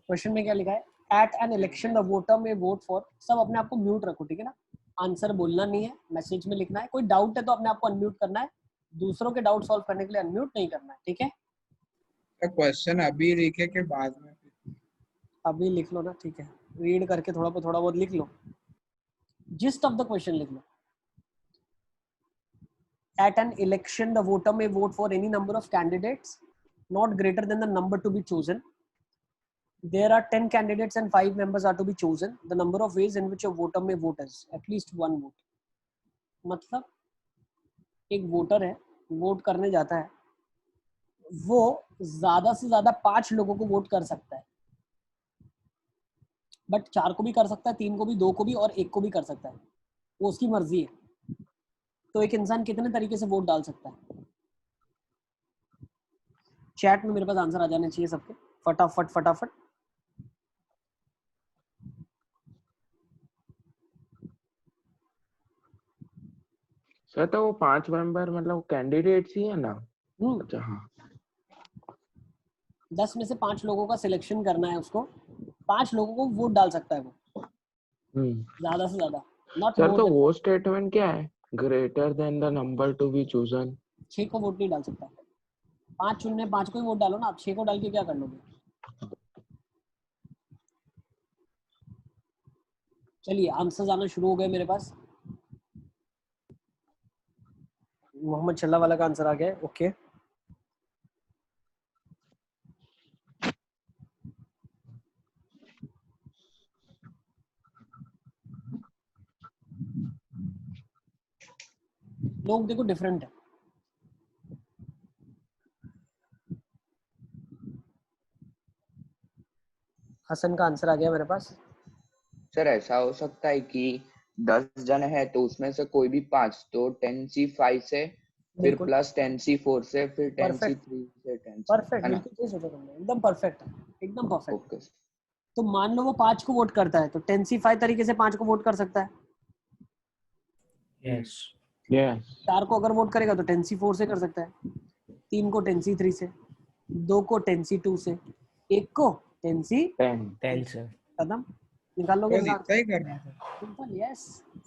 Question में क्या लिखा है, at an election the voter में वोट फॉर, सब अपने आप को म्यूट रखो, ठीक है ना, आंसर बोलना नहीं है, मैसेज में लिखना है, कोई डाउट है तो अपने आप को अनम्यूट करना है, दूसरों के डाउट सॉल्व करने के लिए अनम्यूट नहीं करना है, ठीक है। क्वेश्चन अभी लिखे के बाद में? अभी लिख लो ना, ठीक है, रीड करके थोड़ा बहुत लिख लो, जिस्ट ऑफ द क्वेश्चन लिख लो। At an election, the voter may vote for any number of candidates, not greater than the number to be chosen. There are 10 candidates and 5 members are to be chosen. The number of ways in which a voter may vote is at least one vote. मतलब एक voter है, vote करने जाता है, वो ज्यादा से ज्यादा 5 लोगों को वोट कर सकता है, बट 4 को भी कर सकता है, 3 को भी, 2 को भी और 1 को भी कर सकता है, वो उसकी मर्जी है। तो एक इंसान कितने तरीके से वोट डाल सकता है? चैट में मेरे पास आंसर आ जाने चाहिए सबके, फटाफट फटाफट। सर तो वो 5 मेंबर मतलब कैंडिडेट्स ही है ना? अच्छा हाँ। 10 में से 5 लोगों का सिलेक्शन करना है उसको, 5 लोगों को वोट डाल सकता है वो, ज्यादा से ज्यादा, नॉट सर मोर तो देन। वो स्टेटमेंट क्या है? Greater than the number to be chosen. 6 को वोट नहीं डाल सकता, 5 चुनने, 5 को ही वोट डालो ना, आप 6 को डाल के क्या कर लोगे? चलिए आंसर आना शुरू हो गए मेरे पास। मोहम्मद शल्ला वाला का आंसर आ गया है, ओके। लोग देखो डिफरेंट है। हसन का आंसर आ गया मेरे पास। सर ऐसा हो सकता है कि 10 जन है तो उसमें से कोई भी 5, तो 10C5 से फिर प्लस 10C4 से फिर 10C3 से 10C, परफेक्ट, है ना? बिल्कुल सही सोचा तुमने, एकदम परफेक्ट है, एकदम परफेक्ट। ओके। तो मान लो वो 5 को वोट करता है तो 10C5 तरीके से 5 को वोट कर सकता है। Yes yes. 4 को अगर वोट करेगा तो 10C4 से कर सकता है, 3 को 10C3 से, 2 को 10C2 से, 1 को 10 से। खत्म, निकाल लोगे बस इतना ही करना था। सिंपल। यस,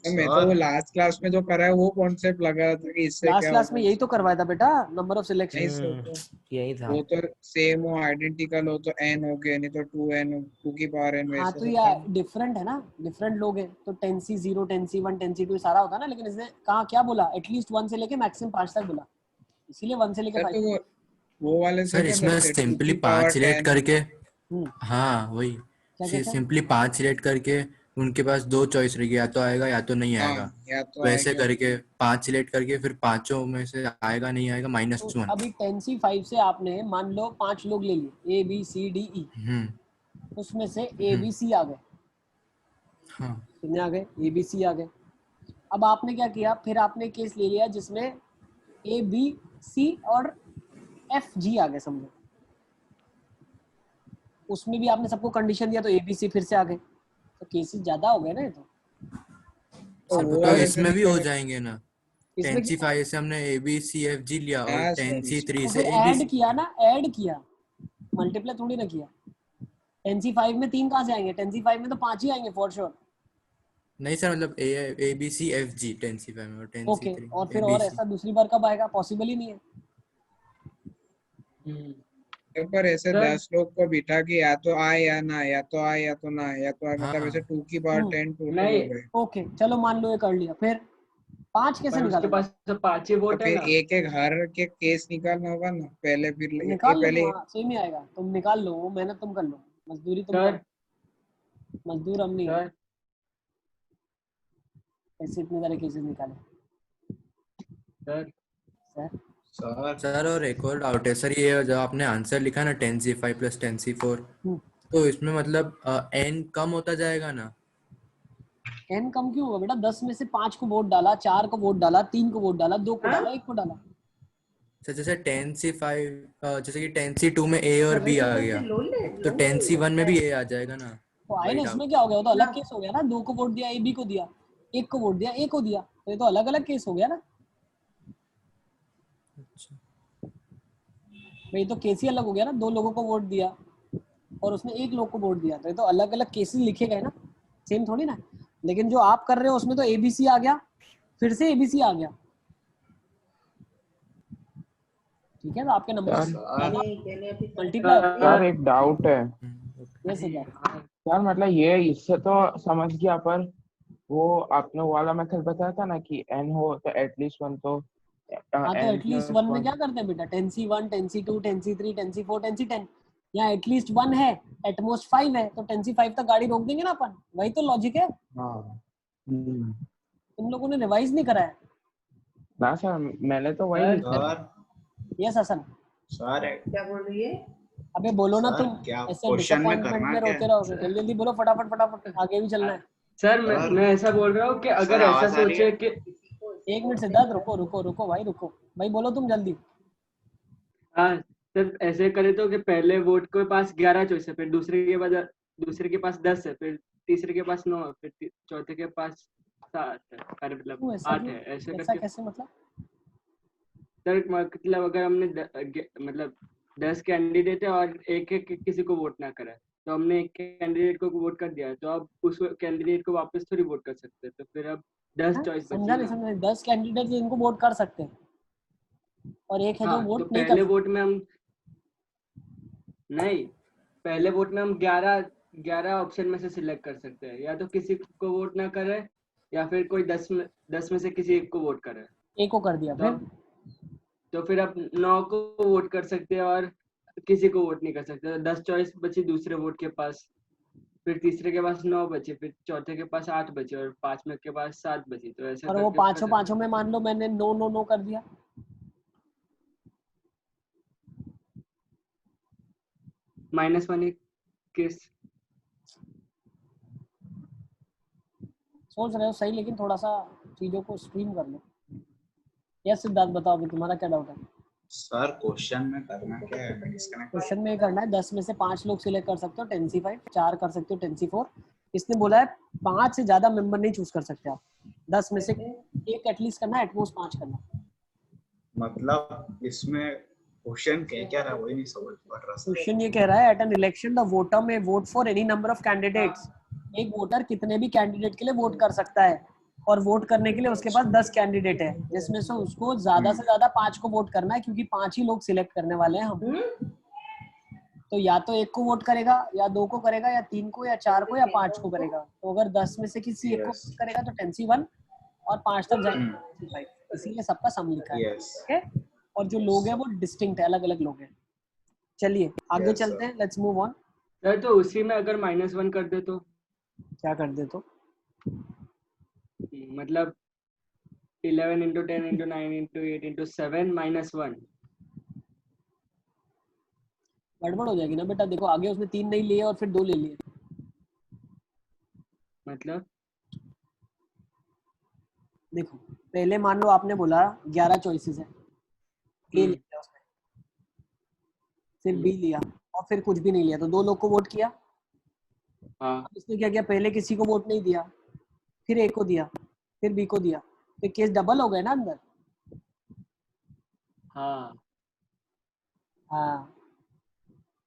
मैं तो वो लास्ट क्लास में जो करा है वो कॉन्सेप्ट लगा रहा था कि इससे लास्ट क्या क्लास में होगा। यही तो करवाया था बेटा, नंबर ऑफ सिलेक्शन। नहीं सर, यही था। वो तो सेम हो, आइडेंटिकल हो तो n हो गया, नहीं तो 2n, 2 की पावर n, हाँ वैसे तो सब या था। डिफरेंट है ना, डिफरेंट लोग हैं तो 10C0 10C1 10C2 सारा होता है ना, लेकिन इसने कहा क्या बोला, एटलीस्ट 1 से लेके मैक्सिमम 5 तक बोला, इसीलिए 1 से लेके सर 5। तो वो वाले से सर क्या इसमें करते हैं, 2 सिंपली की 5 पावर सिलेक्ट 10? करके, हाँ वही, क्या कहते हैं? सिंपली 5 सिलेक्ट करके उनके पास 2 चॉइस रहेगी, या तो आएगा या तो नहीं हाँ, आएगा, या तो वैसे आएगा। करके 5 सिलेक्ट करके फिर पांचों में से आएगा नहीं आएगा तो -1। अभी 10C5 से आपने मान लो 5 लोग ले लिए, ABCDE, उसमें से ABC आ गए, हाँ कितने आ गए? ABC आ गए। अब आपने क्या किया, फिर आपने केस ले लिया जिसमें ABC और FG आ गए समझो, उसमें भी आपने सबको कंडीशन दिया तो ABC फिर से आ गए, तो केसेस ज्यादा हो गए ना ये तो। तो सर वो तो वाले से इसमें नहीं भी हो कवर। जाएंगे ना, इसमें 10C5 से हमने ABCFG लिया और हाँ सर, 10C3 तो से फिर ऐड ABC। किया ना, ऐड किया, मल्टीप्लाई थोड़ी ना किया। 10C5 में 3 कहाँ से आएंगे, 10C5 में तो 5 ही आएंगे फॉर श्योर। नहीं सर, मतलब ABCFG 10C5 में और ओके, 10C3 और फिर और ABC। ऐसा दूसरी बार कब आएगा, पॉसिबल ही नहीं है। पर ऐसे 10 लोग को बिठा के या तो आए या ना, या तो आए या तो ना आए, या तो आए, मतलब ऐसे 2 की पावर 10 टोटल हो गए। ओके चलो मान लो ये कर लिया, फिर 5 कैसे निकालेंगे? उसके पास तो 5 ही तो वोट है फिर ना। एक एक हर के केस निकालना होगा ना पहले, फिर ये निकाल लो, पहले। हाँ सेम ही आएगा, तुम निकाल लो, वो मेहनत तुम कर लो, मजदूरी तुम सर कर, मजदूर हम नहीं, सर ऐसे इतने सारे केसेस निकाले। सर सर और एक और डाउट है सर, ये जो आपने आंसर लिखा ना 10C5 + 10C4, तो इसमें मतलब n कम होता जाएगा ना? n कम क्यों होगा बेटा, 10 में से 5 को वोट डाला, 4 को वोट डाला, 3 को वोट डाला, 2 को डाला, 1 को डाला। सर जैसे 10C5 जैसे कि 10C2 में A और B आ गया, तो 10C1 में भी A आ जाएगा ना? तो आए वही ना, डाउट। इसमें क्या हो गया, वो तो अलग केस हो गया ना, 2 को वोट दिया AB को दिया, 1 को वोट दिया A को दिया, तो ये तो अलग अलग केस हो गया ना अच्छा भाई, तो केस ही अलग हो गया ना, 2 लोगों को वोट दिया, और उसने एक लोग को वोट दिया, तो ये तो अलग अलग केसेस लिखे गए ना, सेम थोड़ी ना। लेकिन जो आप कर रहे हो उसमें तो एबीसी आ गया, फिर से एबीसी आ गया, ठीक है। तो आपके नंबर मल्टीप्लाई होते यार एक डाउट है हैं। यस सर, यार, मतलब ये इससे तो समझ गया, पर वो आपने वो वाला मेथड बताया था ना कि n हो तो एटलीस्ट 1, तो हाँ तो n एटलीस्ट + 1 में 1। क्या करते हैं बेटा, 10C1 10C2 10C3 10C4 10C10। यहाँ एटलीस्ट 1 है, एटमोस्ट 5 है, तो 10C5 तक गाड़ी रोक देंगे ना अपन, वही तो लॉजिक है। हाँ तुम लोगों ने रिवाइज नहीं करा है। ना सर, मैंने तो वही लिखा था। यस हसन, सर क्या बोल रही है? अबे बोलो ना सर, तुम, क्या ऐसे क्वेश्चन में डिसअपॉइंटमेंट करना में क्या रोते है? रहोगे। जल्दी जल्दी बोलो, फटाफट फटाफट, आगे भी चलना है। सर सर, मैं ऐसा बोल रहा हूँ कि अगर सर, ऐसा आवाज आ रही सोचे है? कि एक मिनट सिद्धार्थ, रुको रुको रुको भाई, रुको भाई, बोलो तुम जल्दी। हाँ सर, ऐसे करे तो कि पहले वोट के पास 11 चॉइस है, फिर दूसरे के पास 10 है, फिर तीसरे के पास 9 है, फिर चौथे के पास 7 है, अरे मतलब क्यों ऐसा 8 क्यों? है। ऐसे ऐसा करके कैसे मतलब? सर मतलब अगर हमने मतलब 10 कैंडिडेट है और एक एक किसी को वोट ना करा है, तो हमने एक कैंडिडेट को वोट कर दिया है, तो अब उस कैंडिडेट को वापस थोड़ी वोट कर सकते हैं, तो फिर अब 10 चॉइस बची समझा नहीं, ना। समझा नहीं। 10 कैंडिडेट इनको वोट कर सकते हैं और एक है जो हाँ तो वोट नहीं कर सकते। पहले वोट में हम 11 ऑप्शन में से सिलेक्ट कर सकते हैं, या तो किसी को वोट ना करे या फिर कोई 10 में से किसी एक को वोट करे। एक को कर दिया, तो फिर अब 9 को वोट कर सकते हैं और किसी को वोट नहीं कर सकते। तो 10 चॉइस बची दूसरे वोट के पास, फिर तीसरे के पास 9 बचे, फिर चौथे के पास 8 बचे और पांचवें के पास 7 बची। तो ऐसा और वो करके पांचों कर पांचों में मान लो मैंने नो नो नो कर दिया, -1 केस। सोच रहे हो सही, लेकिन थोड़ा सा चीजों को स्ट्रीम कर लो। यस सिद्धार्थ, बताओ अभी तुम्हारा क्या डाउट है? सर, क्वेश्चन में करना क्या है? मैं डिस्कनेक्ट। क्वेश्चन में ये करना है, 10 में से 5 लोग सिलेक्ट कर सकते हो 10C5, 4 कर सकते हो 10C4। इसने बोला है 5 से ज्यादा मेंबर नहीं चूज कर सकते आप, 10 में से एक एटलीस्ट करना है, एटमोस्ट 5 करना। मतलब इसमें क्वेश्चन क्या रहा, वही नहीं समझ पड़ रहा सर। क्वेश्चन ये कह रहा है, at an election the voter में vote for any number of candidates. एक वोटर कितने भी कैंडिडेट के लिए वोट कर सकता है, और वोट करने के लिए उसके पास 10 कैंडिडेट है, जिसमें से उसको ज्यादा से ज्यादा 5 को वोट करना है, क्योंकि 5 ही लोग सिलेक्ट करने वाले हैं हम। तो या तो एक को वोट करेगा, या 2 को करेगा, या 3 को, या 4 को, या 5 को करेगा। तो अगर 10 में से किसी एक को Yes. करेगा तो 10C1 और 5 तक जाएगा 10C5, इसीलिए सबका सम लिखा है। Yes. ओके, और जो लोग हैं वो डिस्टिंक्ट है, अलग अलग लोग हैं। चलिए आगे Yes, चलते हैं, लेट्स मूव ऑन। सर तो उसी में अगर -1 कर दे तो क्या कर दे तो? मतलब 11 × 10 × 9 × 8 × 7 -1। गड़बड़ हो जाएगी ना बेटा। देखो आगे उसने 3 नहीं लिए और फिर 2 ले लिए। मतलब देखो पहले मान लो आपने बोला 11 चॉइसेस है, ए लिया उसने, फिर बी लिया और फिर कुछ भी नहीं लिया, तो 2 लोग को वोट किया। हाँ अब इसने क्या किया, पहले किसी को वोट नहीं दिया, फिर ए को दिया, फिर बी को दिया, तो केस डबल हो गए ना अंदर। हाँ हाँ,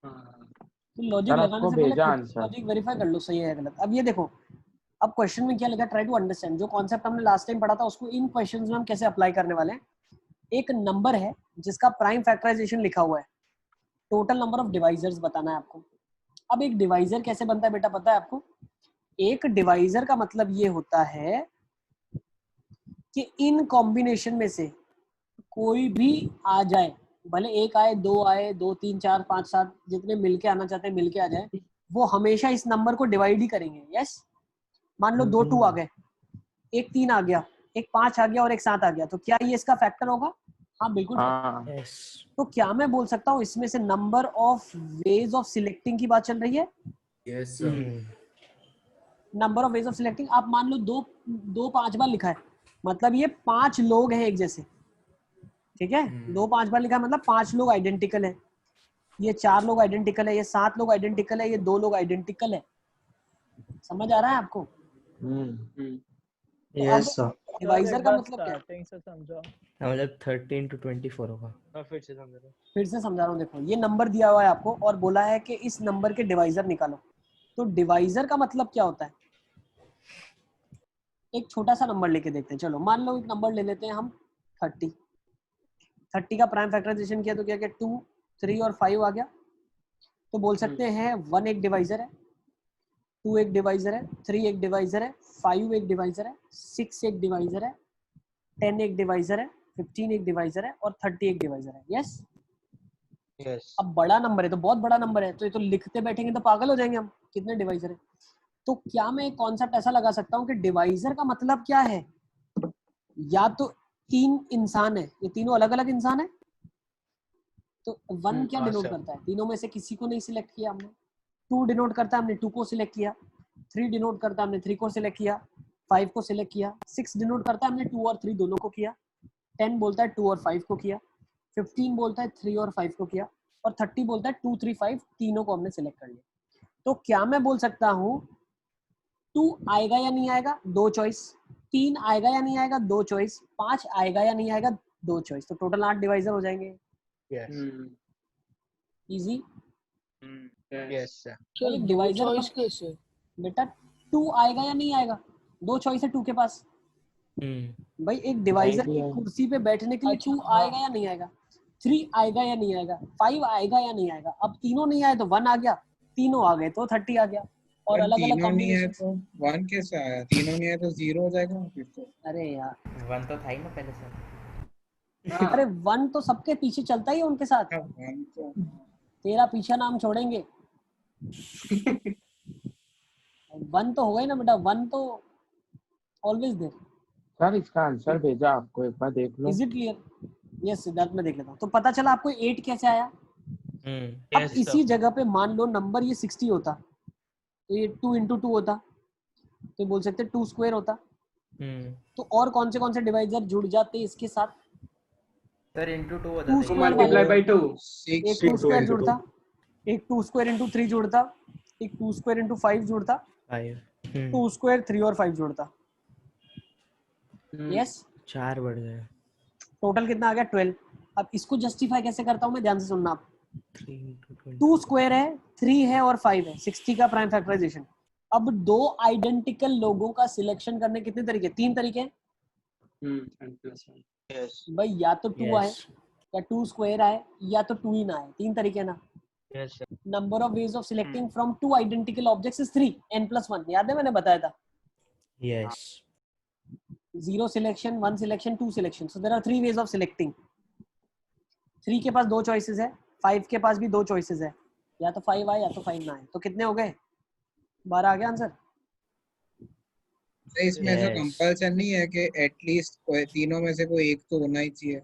हाँ तो लॉजिक सर लगाने आपको से पहले भेजा खुद आंसर। लॉजिक वेरीफाई कर लो सही है या गलत। अब ये देखो, अब क्वेश्चन में क्या लिखा, ट्राई टू अंडरस्टैंड। जो कॉन्सेप्ट हमने लास्ट टाइम पढ़ा था उसको इन क्वेश्चंस में हम कैसे अप्लाई करने वाले हैं। एक नंबर है जिसका प्राइम फैक्टराइजेशन लिखा हुआ है, टोटल नंबर ऑफ डिवाइजर्स बताना है आपको। अब एक डिवाइजर कैसे बनता है बेटा, पता है आपको? एक डिवाइजर का मतलब ये होता है कि इन कॉम्बिनेशन में से कोई भी आ जाए, भले एक आए, 2 आए, 2 3 4 5 7 जितने मिलके आना चाहते हैं मिलके आ जाए, वो हमेशा इस नंबर को डिवाइड ही करेंगे। यस, मान लो 2 2 आ गए, एक 3 आ गया, एक 5 आ गया और एक 7 आ गया, तो क्या ये इसका फैक्टर होगा? हाँ बिल्कुल। तो क्या मैं बोल सकता हूँ इसमें से number of ways of selecting की बात चल रही है? Yes sir. Number of ways of selecting. आप मान लो 2 5 बार लिखा है, मतलब ये 5 लोग हैं एक जैसे, ठीक है। 2 5 बार लिखा है मतलब 5 लोग आइडेंटिकल है, ये 4 लोग आइडेंटिकल है, ये 7 लोग आइडेंटिकल है, ये 2 लोग आइडेंटिकल है। समझ आ रहा है आपको? Yes sir. डिवाइजर का मतलब क्या है? स्टार्टिंग से समझो। मतलब 13 to 24 होगा। मैं फिर से समझ रहा हूँ। फिर से समझा रहा हूँ, देखो ये नंबर दिया हुआ है आपको और बोला है कि इस नंबर के डिवाइजर निकालो। तो डिवाइजर का मतलब क्या होता है? एक छोटा सा नंबर लेके देखते हैं। चलो मान लो एक नंबर ले लेते हैं हम 30 का प्राइम फैक्टराइजेशन किया तो क्या क्या 2, 3 और 5 आ गया। तो बोल सकते हैं 1 एक डिवाइजर है, 2 एक डिवाइजर है, 3 एक डिवाइजर है, 5 एक डिवाइजर है, 6 एक डिवाइजर है, 10 एक डिवाइजर है, 15 एक डिवाइजर है और 30 एक डिवाइजर है। Yes yes. अब बड़ा नंबर है तो बहुत बड़ा नंबर है, तो ये तो लिखते बैठेंगे तो पागल हो जाएंगे हम, कितने डिवाइजर है। तो क्या मैं एक कॉन्सेप्ट ऐसा लगा सकता हूँ कि डिवाइजर का मतलब क्या है? या तो 3 इंसान है, ये तीनों अलग अलग इंसान है, तो 1 क्या डिनोट करता है? तीनों में से किसी को नहीं सिलेक्ट किया हमने। 2 डिनोट करता है, हमने 2 को सिलेक्ट किया। 3 डिनोट करता है, हमने 3 को सिलेक्ट किया। 5 को सिलेक्ट किया। 6 डिनोट करता है, हमने 2 और 3 दोनों को किया। 10 बोलता है 2 और 5 को किया। 15 बोलता है 3 और 5 को किया। और 30 बोलता है 2, 3, 5 तीनों को हमने सिलेक्ट कर लिया। तो क्या मैं बोल सकता हूँ 2 आएगा या नहीं आएगा? 2 चॉइस। 3 आएगा या नहीं आएगा? 2 चॉइस। 5 आएगा या नहीं आएगा? 2 चॉइस। तो टोटल 8 डिवाइजर हो जाएंगे। Yes easy. Yes sir. भाई एक डिवाइजर चॉइस कैसे? बेटा 2 आएगा या नहीं आएगा? 2 चॉइस है 2 के पास। भाई एक डिवाइजर की कुर्सी पे बैठने के लिए 2 आएगा या नहीं आएगा? 3 आएगा या नहीं आएगा? 5 आएगा या नहीं आएगा? अब तीनों नहीं आए तो 1 आ गया, तीनों आ गए तो 30 आ गया। और पर अलग अलग तीनों नहीं आए कॉम्बिनेशन। तो 1 कैसे आया? तीनों नहीं आए तो 0 हो जाएगा फिर तो। अरे यार 1 तो था ही ना पहले से। अरे 1 तो सबके पीछे चलता ही है उनके साथ। 1 तो तेरा पीछा नाम छोड़ेंगे। 1 तो होगा ही ना बेटा, 1 तो ऑलवेज देयर। सर इसका आंसर भेजा आपको, एक बार देख लो। Is it clear? Yes Siddharth मैं देख लेता हूँ। तो पता चला आपको 8 कैसे आया? अब इसी जगह पे मान लो नंबर ये 60 होता तो ये 2 into 2 होता, तो बोल सकते 2 स्क्वायर होता। तो और कौन से डिवाइजर जुड़ जाते इसके साथ? सर into 2 होता 2 था। Square multiply by 2। एक 2 स्क्वायर जुड़ता, एक 2 स्क्वायर into 3 जुड़ता, एक 2 स्क्वायर into 5 जुड़ता, 2 स्क्वायर 3 और 5 जुड़ता। यस 4 बढ़ गए। टोटल कितना आ गया? 12। अब इसको जस्टिफाई कैसे करता हूँ मैं, ध्यान से सुनना आप। 3 2 स्क्वायर है, 3 है और 5 है, 60 का प्राइम फैक्टराइजेशन। अब 2 आइडेंटिकल लोगों का सिलेक्शन करने कितने तरीके? 3 तरीके। यस भाई या तो 2 आए या 2 स्क्वायर आए या तो 2 ही ना आए, 3 तरीके ना। Yes sir. Number of ways of selecting from 2 identical objects is 3 n+1। याद है मैंने बताया था? Yes 0 selection, 1 selection, 2 selection. So there are 3 ways of selecting. 3 के पास 2 चॉइसेस है, 5 के पास भी 2 चॉइसेस है, या तो 5 आए या तो 5 ना आए। तो कितने हो गए? 12 आ गया आंसर। इसमें ऐसा कंपल्सन नहीं है कि एटलीस्ट कोई तीनों में से कोई एक तो होना ही चाहिए।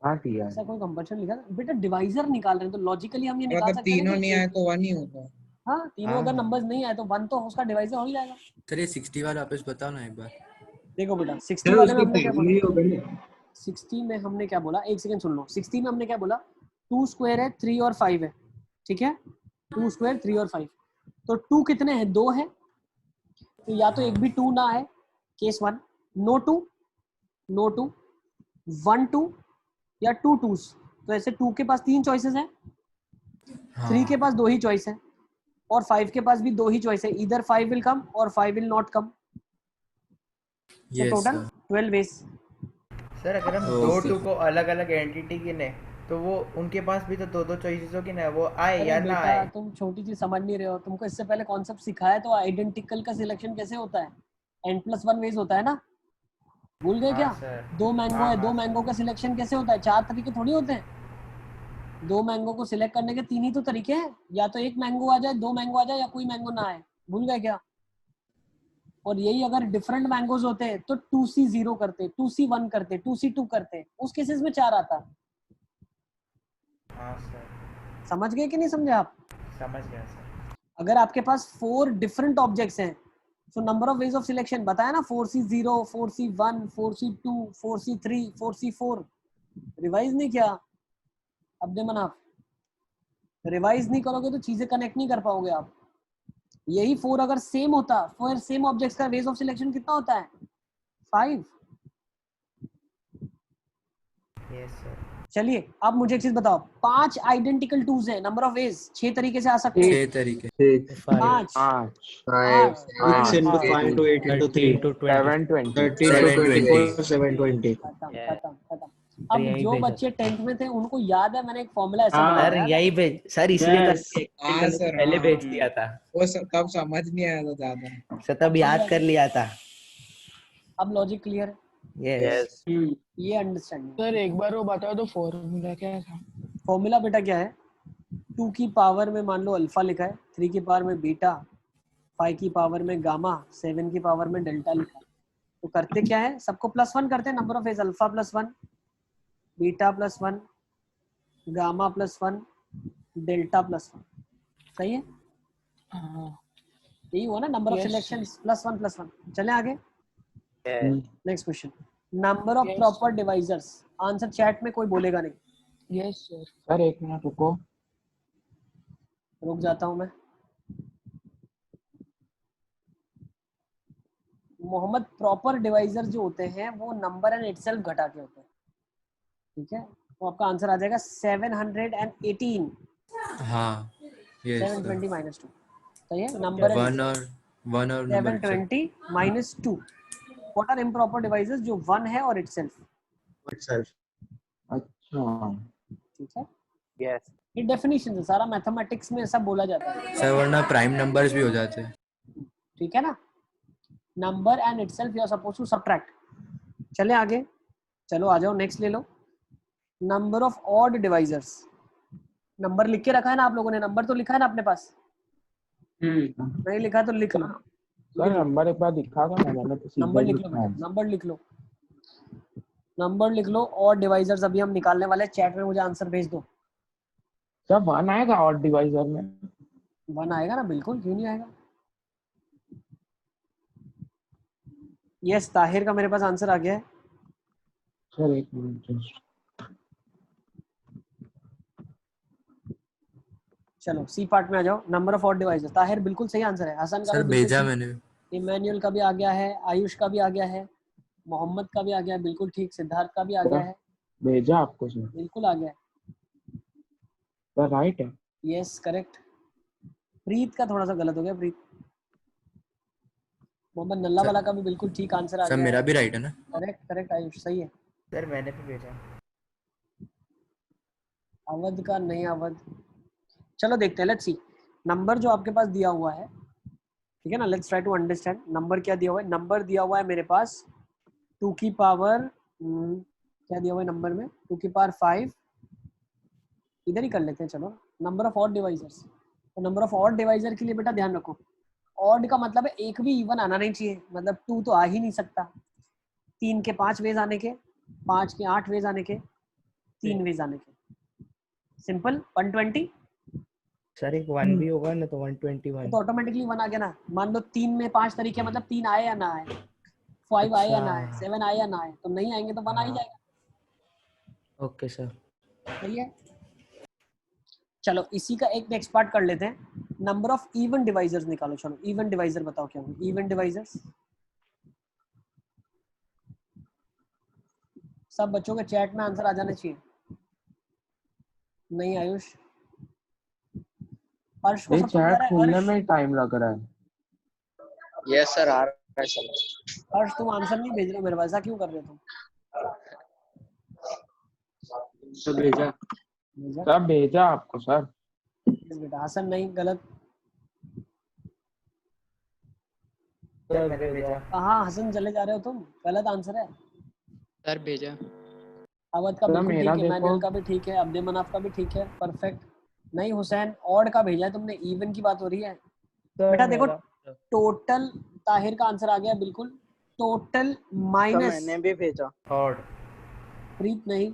हाँ दिया ऐसा कोई कंपल्शन लिखा था? बेटा डिवाइजर निकाल रहे हैं तो लॉजिकली हम ये निकाल मतलब सकते हैं तीनों कि नहीं आए तो 1 ही होगा। हाँ तीनों अगर नंबर्स नहीं आए तो 1 तो उसका डिवाइजर हो ही जाएगा। सर ये 60 वाला वापस बताओ ना एक बार। देखो बेटा 60 वाले में हमने क्या बोला? 60 में हमने क्या बोला? एक सेकंड सुन लो। 60 में हमने क्या बोला? 2 स्क्वायर है, 3 और 5 है, ठीक है? 2 स्क्वायर 3 और 5। तो 2 कितने हैं? 2 है, तो या तो एक भी 2 ना आए, केस 1। नो 2, नो 2, 1 2 या 2 2s। तो ऐसे 2 के पास 3 चॉइसेस हैं, 3 के पास 2 ही चॉइस है और 5 के पास भी 2 ही चॉइस है। इधर 5 विल कम और 5 विल नॉट कम। तो टोटल 12 वेज। सर अगर हम दो टू को अलग अलग एंटिटी गिने तो वो उनके पास भी तो दो दो चॉइसेस होगी ना, वो आए या ना आए। तुम छोटी चीज समझ नहीं रहे हो। तुमको इससे पहले कॉन्सेप्ट सिखाया तो आइडेंटिकल का सिलेक्शन कैसे होता है? n+1 वेज होता है ना, भूल गए क्या? 2 मैंगो है, 2 मैंगो का सिलेक्शन कैसे होता है? 4 तरीके थोड़ी होते हैं। 2 मैंगो को सिलेक्ट करने के 3 ही तो तरीके हैं, या तो एक मैंगो आ जाए, 2 मैंगो आ जाए, या कोई मैंगो ना आए। भूल गए क्या? और यही अगर डिफरेंट मैंगोज होते हैं तो 2C0 करते, 2C1 करते, 2C2 करते, उस केसेस में 4 आता। हाँ सर समझ गए कि नहीं समझे आप? समझ गया सर। अगर आपके पास 4 डिफरेंट ऑब्जेक्ट्स हैं तो number of ways of selection बताया ना, 4C0, 4C1, 4C2, 4C3, 4C4। Revise नहीं किया अब्दे मनाफ? रिवाइज नहीं करोगे तो चीजें कनेक्ट नहीं कर पाओगे आप। यही 4 अगर सेम होता, 4 सेम ऑब्जेक्ट्स का वेज ऑफ सिलेक्शन कितना होता है? 5। Yes sir. चलिए अब मुझे एक चीज बताओ, 5 आइडेंटिकल टूज है, नंबर ऑफ वेज 6 तरीके से आ सकते हैं। 6 तरीके 5 5 8 6 into 5 to 8 into 3 to 20। 720 30 to 24 720। खत्म। अब जो बच्चे 10th में थे उनको याद है, मैंने एक फॉर्मूला ऐसा हाँ। बनाया सर था। यही भेज सर, इसलिए तो Yes. हाँ सर, पहले हाँ, भेज दिया था वो तब समझ नहीं आया था ज्यादा। सर, तब याद कर लिया था। अब लॉजिक क्लियर है, यस। ये अंडरस्टैंडिंग। सर एक बार वो बताओ तो फॉर्मूला क्या था? फॉर्मूला बेटा क्या है, 2 की पावर में मान लो अल्फा लिखा है, 3 की पावर में बीटा, 5 की पावर में गामा, 7 की पावर में डेल्टा लिखा है। तो करते क्या है, सबको +1 करते हैं, number of phase alpha +1, beta +1, gamma +1, delta +1। सही है, यही हुआ ना नंबर ऑफ सिलेक्शंस, +1 चले आगे। Next question, number of proper divisors. Answer chat में कोई बोलेगा नहीं। Yes sir. सर एक मिनट रुको, रुक जाता हूं मैं। मोहम्मद, प्रॉपर डिवाइजर जो होते हैं वो नंबर एंड इटसेल्फ घटा के होते हैं, ठीक है। तो आपका आंसर आ जाएगा 718। हाँ ये 720 -2 सही है। नंबर एंड 1 और number 720 -2 what are improper divisors, जो 1 है और इटसेल्फ, अच्छा ठीक है। यस, ये डेफिनेशन है, सारा मैथमेटिक्स में ऐसा बोला जाता है सर, वरना प्राइम नंबर्स भी हो जाते हैं। ठीक है ना। Number and itself you are suppose to subtract. चले आगे, चलो आ जाओ, नेक्स्ट ले लो। Number of odd divisors. Number लिख के रखा है ना आप लोगों ने, नंबर तो लिखा है ना अपने पास, नहीं लिखा तो लिख लो। सर नंबर एक बार दिखा दो ना, मैंने तो सीधा नंबर ही लिख लो लिखा है। बेटा, नंबर लिख लो, नंबर लिख लो। और डिवाइजर्स अभी हम निकालने वाले, चैट में मुझे आंसर भेज दो। सर 1 आएगा और डिवाइजर में? 1 आएगा ना, बिल्कुल, क्यों नहीं आएगा। यस, ताहिर का मेरे पास आंसर आ गया है। सर एक मिनट जस्ट, चलो सी पार्ट में आ जाओ। Number of odd devices, Tahir बिल्कुल सही आंसर है। हसन का सर भी बिल्कुल भेजा ठीक, मैंने। इमैनुअल का भी आ गया है, आयुष का भी आ गया है, मोहम्मद का भी आ गया है, बिल्कुल ठीक, सिद्धार्थ का भी आ गया है, भेजा आपको सर? बिल्कुल आ गया है। सर राइट है? Yes correct. प्रीत का थोड़ा सा गलत हो गया, प्रीत। मोहम्मद नल्ला वाला का भी बिल्कुल ठीक आंसर आ सर गया मेरा है। भी राइट है ना? करेक्ट करेक्ट आयुष, सही है। सर मैंने भी भेजा। अवध का नहीं, अवध। चलो देखते हैं, लेट्स सी। नंबर जो आपके पास दिया हुआ है, ठीक है ना, let's try to understand. Number क्या दिया हुआ है, नंबर दिया हुआ है मेरे पास 2 की पावर क्या दिया हुआ है नंबर में, 2 की पावर 5। इधर ही कर लेते हैं, चलो। नंबर ऑफ ऑड डिवाइजर्स, तो नंबर ऑफ ऑड डिवाइजर के लिए बेटा ध्यान रखो, ऑड का मतलब है एक भी इवन आना नहीं चाहिए, मतलब 2 तो आ ही नहीं सकता। 3 के 5 वेज आने के, 5 के 8 वेज आने के, 3 वेज आने के, सिंपल। 120 सर एक 1 भी होगा ना तो 121। तो ऑटोमेटिकली 1 आ गया ना। मान लो 3 में 5 तरीके, मतलब 3 आए या ना आए, 5 आए या ना आए, 7 आए या ना आए, तो नहीं आएंगे तो 1 आ ही जाएगा। Okay sir. सही है। चलो इसी का एक नेक्स्ट पार्ट कर लेते हैं। नंबर ऑफ इवन डिवाइजर्स निकालो। चलो इवन डिवाइजर बताओ क्या होंगे इवन डिवाइजर्स। सब बच्चों के चैट में आंसर आ जाना चाहिए। नहीं आयुष, हर्ष को ये सब समझ आ चैट रहा है? खुलने हर्ष, में ही टाइम लग रहा है। यस सर, आ रहा है समझ। हर्ष तुम आंसर नहीं भेज रहे हो मेरे पास, ऐसा क्यों कर रहे हो तुम? तो भेजा। भेजा? सर भेजा आपको सर। Yes, बेटा। हसन नहीं, गलत। सर मैंने भेजा। कहाँ हसन चले जा रहे हो तुम, गलत आंसर है। सर भेजा। अवध का सर बिल्कुल मेरा ठीक है, देखो। इमैनुअल का भी ठीक है, अब्दे मनाफ का भी ठीक है, परफेक्ट। नहीं हुसैन, ऑड का भेजा है तुमने, इवन की बात हो रही है बेटा। देखो टोटल, ताहिर का आंसर आ गया बिल्कुल, टोटल माइनस। मैंने भी भेजा। ऑड। प्रीत नहीं,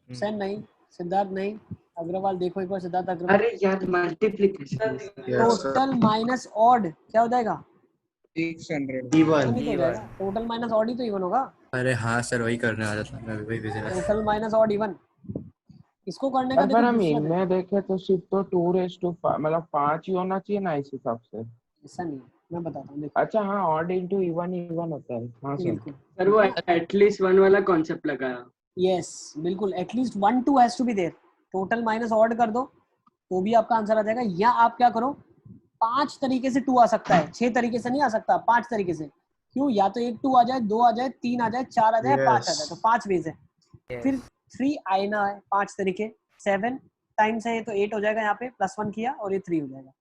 हुसैन नहीं, सिद्धार्थ नहीं, अग्रवाल देखो एक बार, सिद्धार्थ अग्रवाल। अरे यार मल्टीप्लिकेशन। टोटल माइनस ऑड क्या हो जाएगा? 600। इवन। नहीं तो जाएगा, टोटल माइनस ऑड ही तो इवन होगा। अरे हाँ सर, वही करने वाला था मैं, वही भेज रहा था। टोटल माइनस ऑड इवन, इसको करने का और देखो पर हम दूसरा इनमें देखे तो सिर्फ तो 2 मतलब 5 ही होना चाहिए ना इस हिसाब से। ऐसा नहीं है। मैं बताता हूँ देखो। अच्छा हाँ, ऑड इनटू इवन इवन होता है। हाँ सर। बिल्कुल सर वो एटलीस्ट वन वाला कॉन्सेप्ट लगाया। यस बिल्कुल, at least 1 2 has to be there. Total minus odd कर दो तो भी आपका आंसर आ जाएगा। या आप क्या करो, 5 तरीके से 2 आ सकता है, 6 तरीके से नहीं आ सकता, 5 तरीके से। क्यों? या तो एक 2 आ जाए, 2 आ जाए, 3 आ जाए, 4 आ जाए, 5 आ जाए, तो 5 वेज है। फिर 3 आईना है, 5 तरीके, 7 टाइम्स है, ये तो 8 हो जाएगा, यहाँ पे +1 किया और ये 3 हो जाएगा।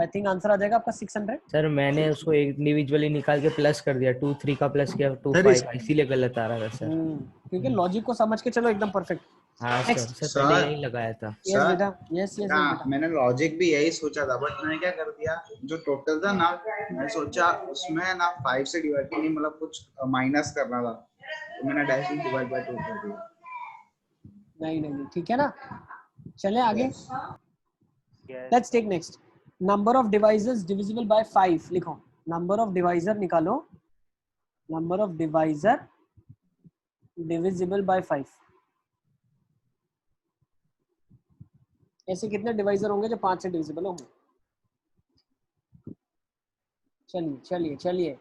आई थिंक आंसर आ जाएगा आपका 600। सर मैंने उसको इंडिविजुअली निकाल के प्लस कर दिया, 2 3 का प्लस किया 2 5, इसीलिए गलत आ रहा था सर। क्योंकि लॉजिक को समझ के चलो एकदम परफेक्ट। हाँ सर पहले यही लगाया था। यस बेटा, यस यस हाँ, बेटा। मैंने लॉजिक भी यही सोचा था, बट मैंने क्या कर दिया, जो टोटल था ना, मैं सोचा उसमें ना 5 से डिवाइड नहीं, मतलब कुछ माइनस करना था, तो मैंने डायरेक्टली डिवाइड बाय 2 कर दिया। नहीं ठीक है ना, चले आगे। Let's take next. Number of divisors divisible by 5 लिखो। नंबर ऑफ डिवाइजर निकालो, number of divisor divisible by 5। ऐसे कितने डिवाइजर होंगे जो 5 से डिविजिबल होंगे? चलिए चलिए चलिए,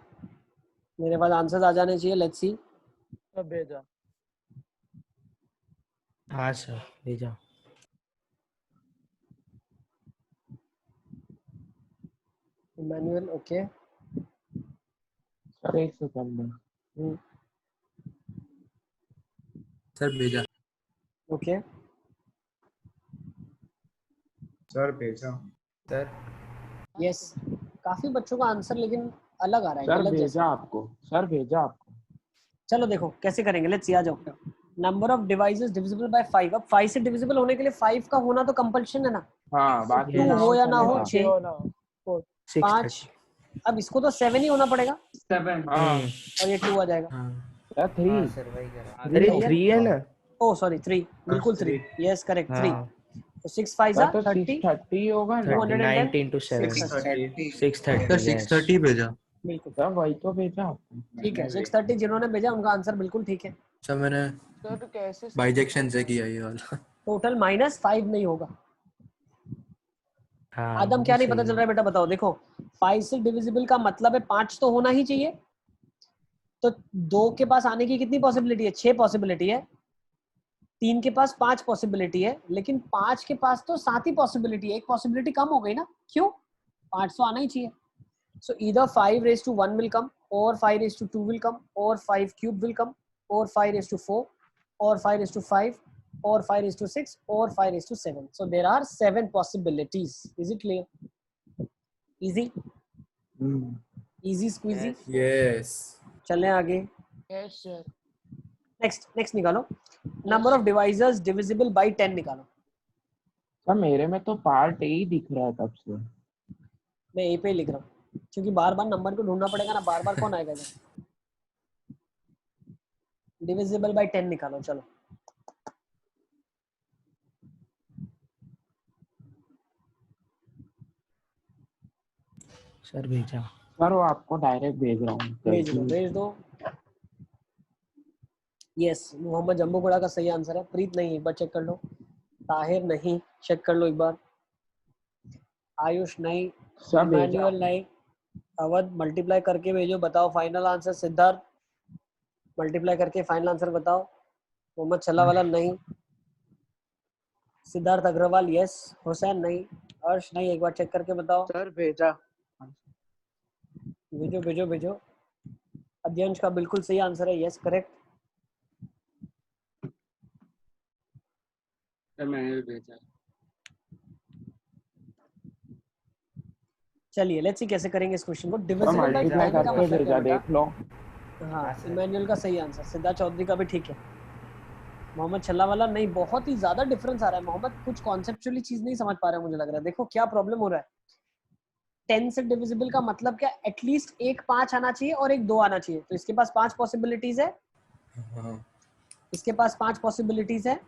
मेरे पास आंसर्स आ जाने चाहिए। Let's see. भेजा। हाँ सर भेजा। Emmanuel okay. सर एक सेकंड। सर भेजा। ओके सर भेजा। सर यस, काफी बच्चों का आंसर लेकिन अलग आ रहा है, सर गलत भेजा जैसा। आपको, सर भेजा आपको। चलो देखो कैसे करेंगे, लेट्स सी, आ जाओ। Number of divisors divisible by 5। अब 5 से डिविजिबल होने के लिए 5 का होना तो कंपल्शन है ना। हाँ बाकी 2 हो या ना हो, 6 6 5। अब इसको तो 7 ही होना पड़ेगा 7। हाँ और ये 2 आ जाएगा। सर 3। हाँ सर वही करा। अरे 3 है ना। ओ सॉरी 3, बिल्कुल 3, यस करेक्ट 3। तो 6 5 सर तो 30, 630 होगा ना। 90 into 7 630 630 सर 630 भेजा। बिल्कुल सर वही तो भेजा आपको। ठीक है। 630 जिन्होंने भेजा उनका आंसर बिल्कुल ठीक है। सर मैंने सर कैसे बाइजेक्शन से किया ये वाला। टोटल -5 नहीं होगा। हाँ आदम क्या नहीं पता चल रहा है बेटा, बताओ। देखो 5 से डिविजिबल का मतलब है 5 तो होना ही चाहिए। तो 2 के पास आने की कितनी पॉसिबिलिटी है? 6 पॉसिबिलिटी है। 3 के पास 5 पॉसिबिलिटी है, लेकिन 5 के पास तो 7 ही पॉसिबिलिटी है। एक पॉसिबिलिटी कम हो गई ना, क्यों? 5 तो आना ही चाहिए। सो either 5 raised to 1 will come, or 5 raised to 2 will come, or 5 cube will come, or 5 raised to 4, or 5 raised to 5, or 5 raised to 6, or 5 raised to 7. So there are 7 possibilities. Is it clear? Easy? Easy squeezy? Yes. चलें आगे। Yes sir. Next निकालो। Number of divisors divisible bye 10 निकालो। Sir मेरे में तो part A ही दिख रहा है तब से। मैं ए पे ही लिख रहा हूँ क्योंकि बार बार नंबर को ढूंढना पड़ेगा ना, बार बार कौन आएगा इधर। डिविजिबल बाय 10 निकालो। चलो सर भेजा। सर वो आपको डायरेक्ट भेज रहा हूँ। भेज दो। यस, मोहम्मद जम्बूगुड़ा का सही आंसर है। प्रीत नहीं, एक बार चेक कर लो। ताहिर नहीं, चेक कर लो एक बार। आयुष नहीं, इमैनुअल नहीं। अवध मल्टीप्लाई करके भेजो, बताओ फाइनल आंसर। सिद्धार्थ मल्टीप्लाई करके फाइनल आंसर बताओ। मोहम्मद छल्लावाला नहीं। सिद्धार्थ अग्रवाल यस। हुसैन नहीं। अर्श नहीं, एक बार चेक करके बताओ। सर भेजा। भेजो भेजो भेजो। अध्यंश का बिल्कुल सही आंसर है, यस करेक्ट। सर मैंने भी भेजा। चलिए लेट्स सी कैसे करेंगे इस क्वेश्चन को। डिविजिबल बाय मल्टीप्लाई 5 का करके मतलब भेजा, देख लो। हाँ, इमैनुअल का सही आंसर। सिद्धार्थ चौधरी का भी ठीक है। मोहम्मद छल्लावाला नहीं, बहुत ही ज्यादा डिफरेंस आ रहा है। मोहम्मद कुछ कॉन्सेप्चुअली चीज नहीं समझ पा रहे हैं मुझे लग रहा है। देखो क्या प्रॉब्लम हो रहा है। 10 से डिविजिबल का मतलब क्या? एटलीस्ट एक 5 आना चाहिए और एक 2 आना चाहिए। तो इसके पास 5 पॉसिबिलिटीज है, इसके पास 5 पॉसिबिलिटीज है,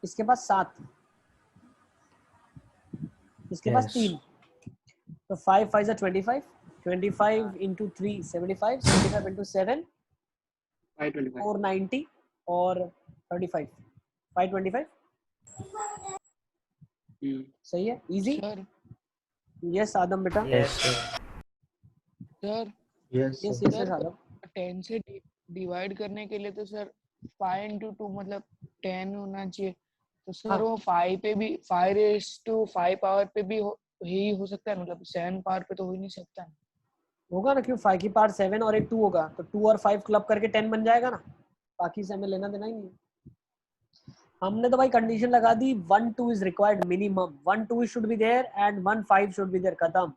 इसके पास 7, इसके पास 3। तो 5 5 are 25, 25 into 3 75, 75 into 7 490 और 35 525। सही है, इजी। यस आदम बेटा। Yes sir. Sir Yes, yes sir. Yes sir साहब 10 से डिवाइड करने के लिए तो सर 5 into 2 मतलब 10 होना चाहिए, तो हाँ सर वो 5 पे भी 5 पावर पे भी ही हो सकता है, मतलब 7 पावर पे तो हो ही नहीं सकता है। होगा ना, क्यों 5 की पावर 7 और एक 2 होगा तो 2 और 5 क्लब करके 10 बन जाएगा ना, बाकी से हमें लेना देना ही नहीं है। हमने तो भाई कंडीशन लगा दी 1 2 is required minimum, 1 2 should be there and 1 5 should be there, खत्म।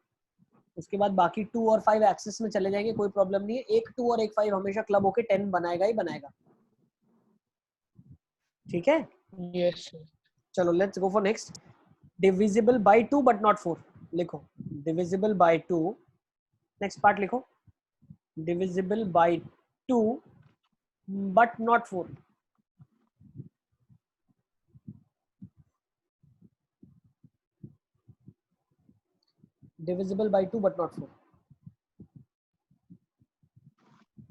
उसके बाद बाकी 2 और 5 एक्सेस में चले जाएंगे, कोई प्रॉब्लम नहीं है। एक 2 और एक 5 हमेशा क्लब होके 10 बनाएगा ही बनाएगा, ठीक है। Yes sir. चलो let's go for next. Divisible by 2 but not 4, लिखो डिविजिबल बाय 2। नेक्स्ट पार्ट लिखो divisible by 2 but not 4। Divisible by 2 but not 4,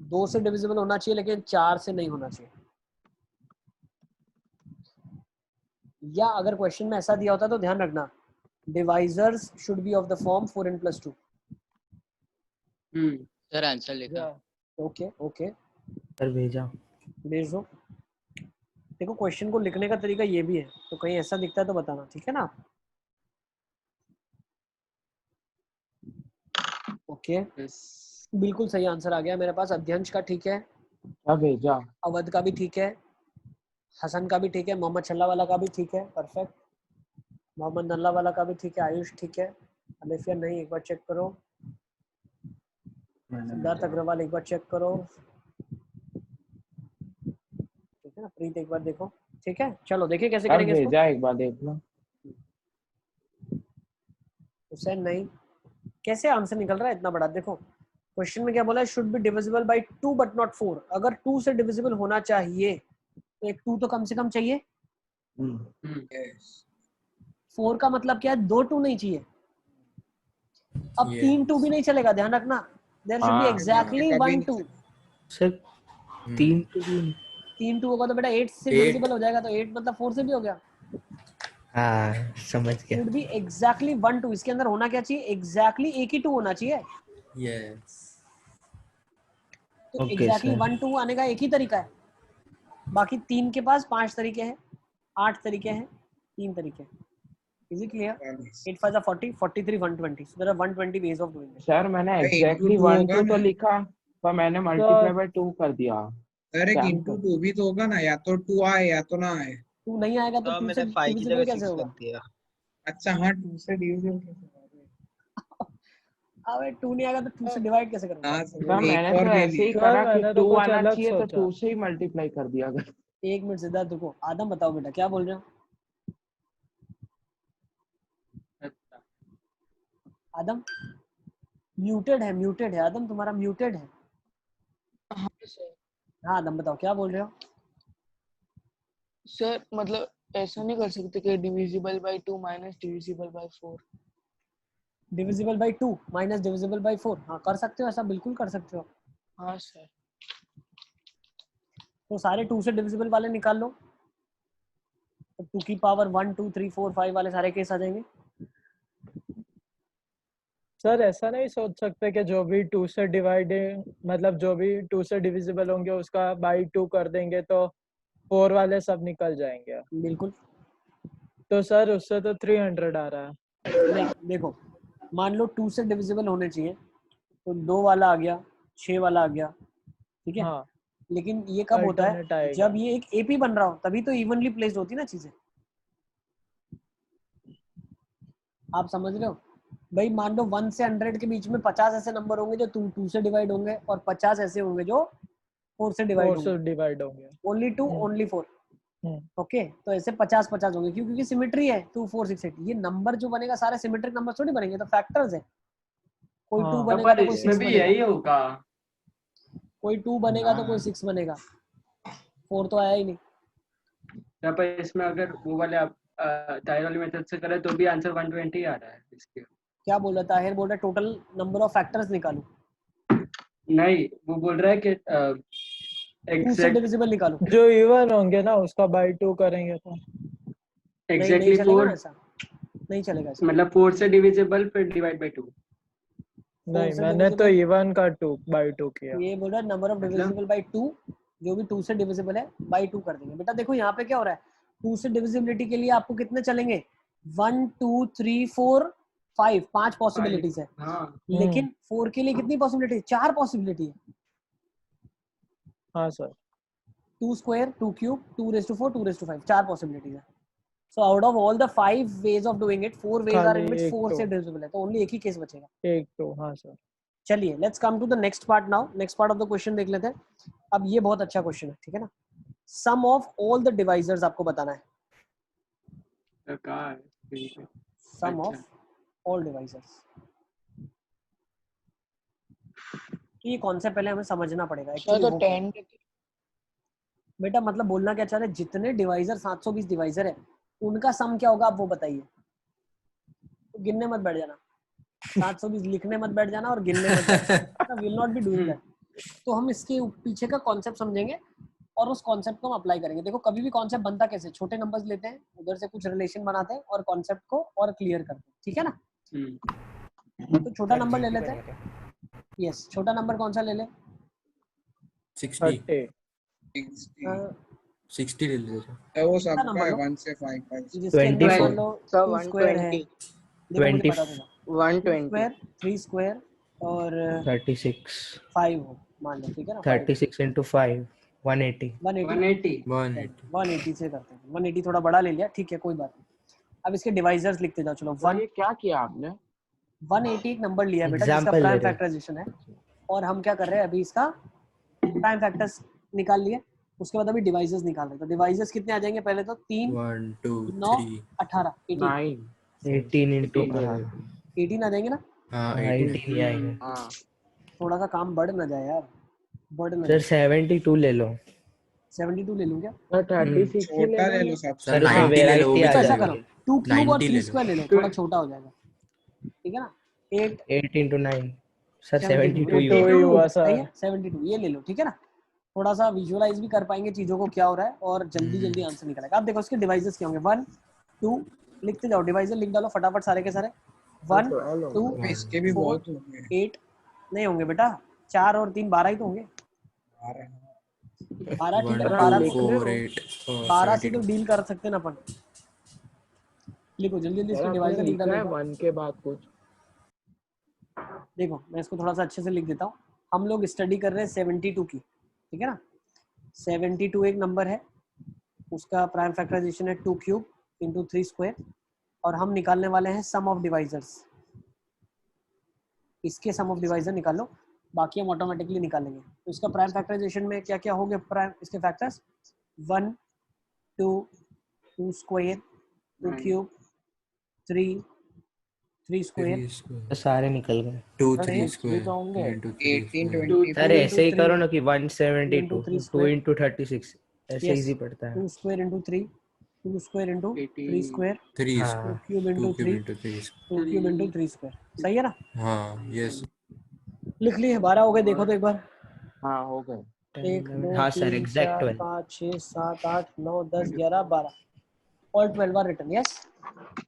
2 से डिविजिबल होना चाहिए लेकिन 4 से नहीं होना चाहिए। या अगर क्वेश्चन में ऐसा दिया होता तो ध्यान रखना, divisors should be of the form 4n + 2। Sir answer लिखा। ओके ओके सर भेजा। भेज दो। देखो क्वेश्चन को लिखने का तरीका ये भी है, तो कहीं ऐसा दिखता है तो बताना, ठीक है ना। ओके बिल्कुल सही आंसर आ गया मेरे पास। अध्यंश का ठीक है, क्या भेजा? अवध का भी ठीक है, हसन का भी ठीक है, मोहम्मद छल्ला वाला का भी ठीक है, परफेक्ट। मोहम्मद नल्ला वाला का भी ठीक है, आयुष ठीक है, अलिफिया नहीं, एक बार चेक करो। सिद्धार्थ अग्रवाल एक बार चेक करो, ठीक है ना। प्रीत एक बार देखो, ठीक है। चलो देखिए कैसे सर करेंगे इसको। भेजा, एक बार देखना। हुसैन नहीं, कैसे आंसर निकल रहा है इतना बड़ा। देखो क्वेश्चन में क्या बोला है, should be divisible by 2 but not 4। अगर 2 से डिविजिबल होना चाहिए तो एक 2 तो कम से कम चाहिए। 4 का मतलब क्या है, 2 2 नहीं चाहिए। अब 3 2 भी नहीं चलेगा, ध्यान रखना। There should be exactly 1 2। Sir 3 2 होगा तो बेटा 8 से डिविजिबल हो जाएगा, तो 8 मतलब 4 से भी हो गया। हाँ समझ गया। Should be exactly 1 2। इसके अंदर होना क्या चाहिए, एग्जैक्टली एक ही 2 होना चाहिए। यस तो Okay, एग्जैक्टली sir. 1 2 आने का एक ही तरीका है। बाकी 3 के पास 5 तरीके हैं, 8 तरीके हैं, 3 तरीके हैं। Is it clear? 8 5 40, 43 120। So there are 120 ways of doing it. Sir मैंने एग्जैक्टली 1 2 तो लिखा, पर मैंने मल्टीप्लाई बाय 2 कर दिया। सर एक इंटू 2 भी तो होगा ना, या तो 2 आए या तो ना आए। 2 नहीं आएगा तो 2 से डिविजिबल कैसे होगा? अच्छा हाँ 2 से डिविजिबल कैसे होगा? अबे 2 नहीं आएगा तो 2 से डिवाइड कैसे करोगे? हाँ सर मैंने तो ऐसे ही करा कि 2 आना चाहिए तो 2 से ही मल्टीप्लाई कर दिया। एक मिनट सिद्धार्थ रुको। आदम बताओ बेटा क्या बोल रहे हो? आदम म्यूटेड है आदम, तुम्हारा म्यूटेड है। हाँ सर। हाँ आदम बताओ क्या बोल रहे हो? सर मतलब ऐसा नहीं कर सकते कि divisible by 2 minus divisible by 4। Divisible by 2 minus divisible by 4, हाँ कर सकते हो, ऐसा बिल्कुल कर सकते हो। हाँ सर। तो सारे 2 से डिविजिबल वाले निकाल लो, तो 2 की पावर 1 2 3 4 5 वाले सारे केस आ जाएंगे। सर ऐसा नहीं सोच सकते कि जो भी 2 से डिवाइड मतलब जो भी 2 से डिविजिबल होंगे उसका बाई 2 कर देंगे तो 4 वाले सब निकल जाएंगे। बिल्कुल। तो सर उससे तो 300 आ रहा है। या देखो मान लो 2 से डिविजिबल होने चाहिए तो 2 वाला आ गया, 6 वाला आ गया, ठीक है। हाँ। लेकिन ये कब होता है, आएगा। जब ये एक एपी बन रहा हो तभी तो इवनली प्लेस्ड होती ना चीजें। आप समझ रहे हो भाई? मान लो 1 से 100 के बीच में 50 ऐसे नंबर होंगे जो 2 से डिवाइड होंगे और 50 ऐसे होंगे जो 4 से डिवाइड होंगे। Only 2 only 4। ओके तो ऐसे 50 50 होंगे, क्यों? क्योंकि सिमेट्री है 2 4 6 8। ये नंबर जो बनेगा सारे सिमेट्रिक नंबर थोड़ी बनेंगे, तो फैक्टर्स है। कोई 2 बनेगा तो कोई 6 बनेगा, यही होगा। कोई 2 बनेगा तो कोई 6 बनेगा, 4 तो आया ही नहीं। यहाँ पर इसमें अगर वो वाले आप ताहिर वाली मेथड से करें तो भी आंसर 120 आ रहा है इसके। क्या बोल रहा है ताहिर? बोल रहा है टोटल नंबर ऑफ फैक्टर्स निकालो। नहीं वो बोल रहा है कि 2 से डिविजिबल निकालो। जो इवन होंगे ना उसका बाई 2 करेंगे तो एग्जैक्टली 4 ऐसा नहीं चलेगा ऐसा। मतलब 4 से डिविजिबल फिर डिवाइड बाय 2। नहीं, से मैंने तो divisible- इवन का 2/2 किया। ये बोल रहा है नंबर ऑफ डिविजिबल बाय 2, जो भी 2 से डिविजिबल है बाय 2 कर देंगे। बेटा देखो यहाँ पे क्या हो रहा है, 2 से डिविजिबिलिटी के लिए आपको कितने चलेंगे, 1 2 3 4 5, 5 पॉसिबिलिटीज है। लेकिन 4 के लिए कितनी पॉसिबिलिटी, 4 पॉसिबिलिटी है। हाँ sir. 2 square, 2 cube, 2 raised to 4, 2 raised to 5, 4 possibilities है। So out of all the 5 ways of doing it, 4 ways are in which 4 से divisible है, तो only एक ही केस बचेगा। एक तो हाँ सर। चलिए let's come to the next part now. Next part of the question देख लेते हैं। अब ये बहुत अच्छा क्वेश्चन है, ठीक है ना। सम ऑफ ऑल द डिवाइजर्स आपको बताना है। सम ऑफ ऑल डिवाइजर्स, ये कॉन्सेप्ट पहले हमें समझना पड़ेगा। तो 10 बेटा मतलब बोलना क्या चाह रहे हैं, जितने डिवाइजर 720 डिवाइजर है उनका सम क्या होगा आप वो बताइए। तो गिनने मत बैठ जाना, 720 लिखने मत बैठ जाना और गिनने मत बैठ जाना। Will not be doing that. तो हम इसके पीछे का कॉन्सेप्ट समझेंगे और उस कॉन्सेप्ट को हम अप्लाई करेंगे। देखो कभी भी कॉन्सेप्ट बनता कैसे, छोटे नंबर्स लेते हैं, उधर से कुछ रिलेशन बनाते हैं और कॉन्सेप्ट को और क्लियर करते हैं, ठीक है ना। तो छोटा नंबर ले लेते हैं। यस, छोटा नंबर कौन सा ले ले? 60 60 ले लीजिए। तो वो सबका है 1 से 5 जिसके अंदर मान लो 2 स्क्वायर है, 120 स्क्वायर 3 स्क्वायर और 36 5 हो मान लो, ठीक है ना। 36 into 5 180 180 से करते हैं। 180 थोड़ा बड़ा ले लिया, ठीक है कोई बात नहीं। अब इसके डिवाइजर्स लिखते जाओ। चलो ये क्या किया आपने? 180 एक नंबर लिया है बेटा जिसका Example ले प्राइम रहे। फैक्टराइजेशन है, और हम क्या कर रहे हैं अभी इसका प्राइम फैक्टर्स निकाल लिए, उसके बाद अभी डिवाइजर्स निकाल रहे हैं। तो डिवाइजर्स कितने आ जाएंगे, पहले तो 3 1 2 9 3 18 18 18 into 18 आ जाएंगे ना। हाँ 18 ही आएंगे। थोड़ा सा काम बढ़ ना जाए यार, बढ़ ना सर जाए। 72 ले लो। 72 ले लूं क्या? 36 ही छोटा ले लो सबसे। सर उसमें 90 ले लो, वो वेराइटी भी आ तो ऐसा चलेगा। करो 2 क्यूब और 90 3 ले लो। स्क्वायर ले लो, थोड़ा छोटा हो जाएगा, ठीक है ना। 8 into 9 सर 72 72 ही तो होगा। ही हुआ सही सर। है, 72 ये ले लो, ठीक है ना। थोड़ा सा विजुअलाइज भी कर पाएंगे चीजों को क्या हो रहा है और जल्दी जल्दी आंसर निकलेगा। अब देखो इसके डिवाइसेस क्या होंगे, 1 2 लिखते जाओ, डिवाइजर लिख डालो फटाफट सारे के सारे। 1 2 इसके भी 4 बहुत होंगे। 8 नहीं होंगे बेटा, 4 और 3 12 ही तो होंगे। 12 ठीक है, 12 1 2 4 8 12 से तो डील कर सकते ना अपन। लिखो जल्दी जल्दी इसके डिवाइजर लिख डालो। 1 के बाद कुछ देखो मैं इसको थोड़ा सा अच्छे से लिख देता हूँ। हम लोग स्टडी कर रहे हैं 72 की, ठीक है ना। 72 एक नंबर है, उसका प्राइम फैक्टराइजेशन है 2 क्यूब इंटू 3 स्क्वायर, और हम निकालने वाले हैं सम ऑफ डिवाइजर्स। इसके सम ऑफ डिवाइजर निकालो, बाकी हम ऑटोमेटिकली निकालेंगे। तो इसका प्राइम फैक्टराइजेशन में क्या क्या हो गया, प्राइम इसके फैक्टर्स 1 2 स्क्वायर 2 क्यूब 3 स्क्वायर, तो सारे निकल गए। 2 3 स्क्वायर 18 20 सर ऐसे ही करो ना कि 172 into 3 2 square. into 36 ऐसे Yes. इजी पड़ता है। 2 square into 3 2 square into 3 square 3 हाँ। 2 cube into 3 into 3 2 cube into 3 square, सही है ना। हाँ यस लिख लिए, 12 हो गए, देखो तो एक बार। हाँ हो गए। 1 2 हाँ sir 3 exact 4 12 5 6 7 8 9 10 11 12 all 12 are written. Yes.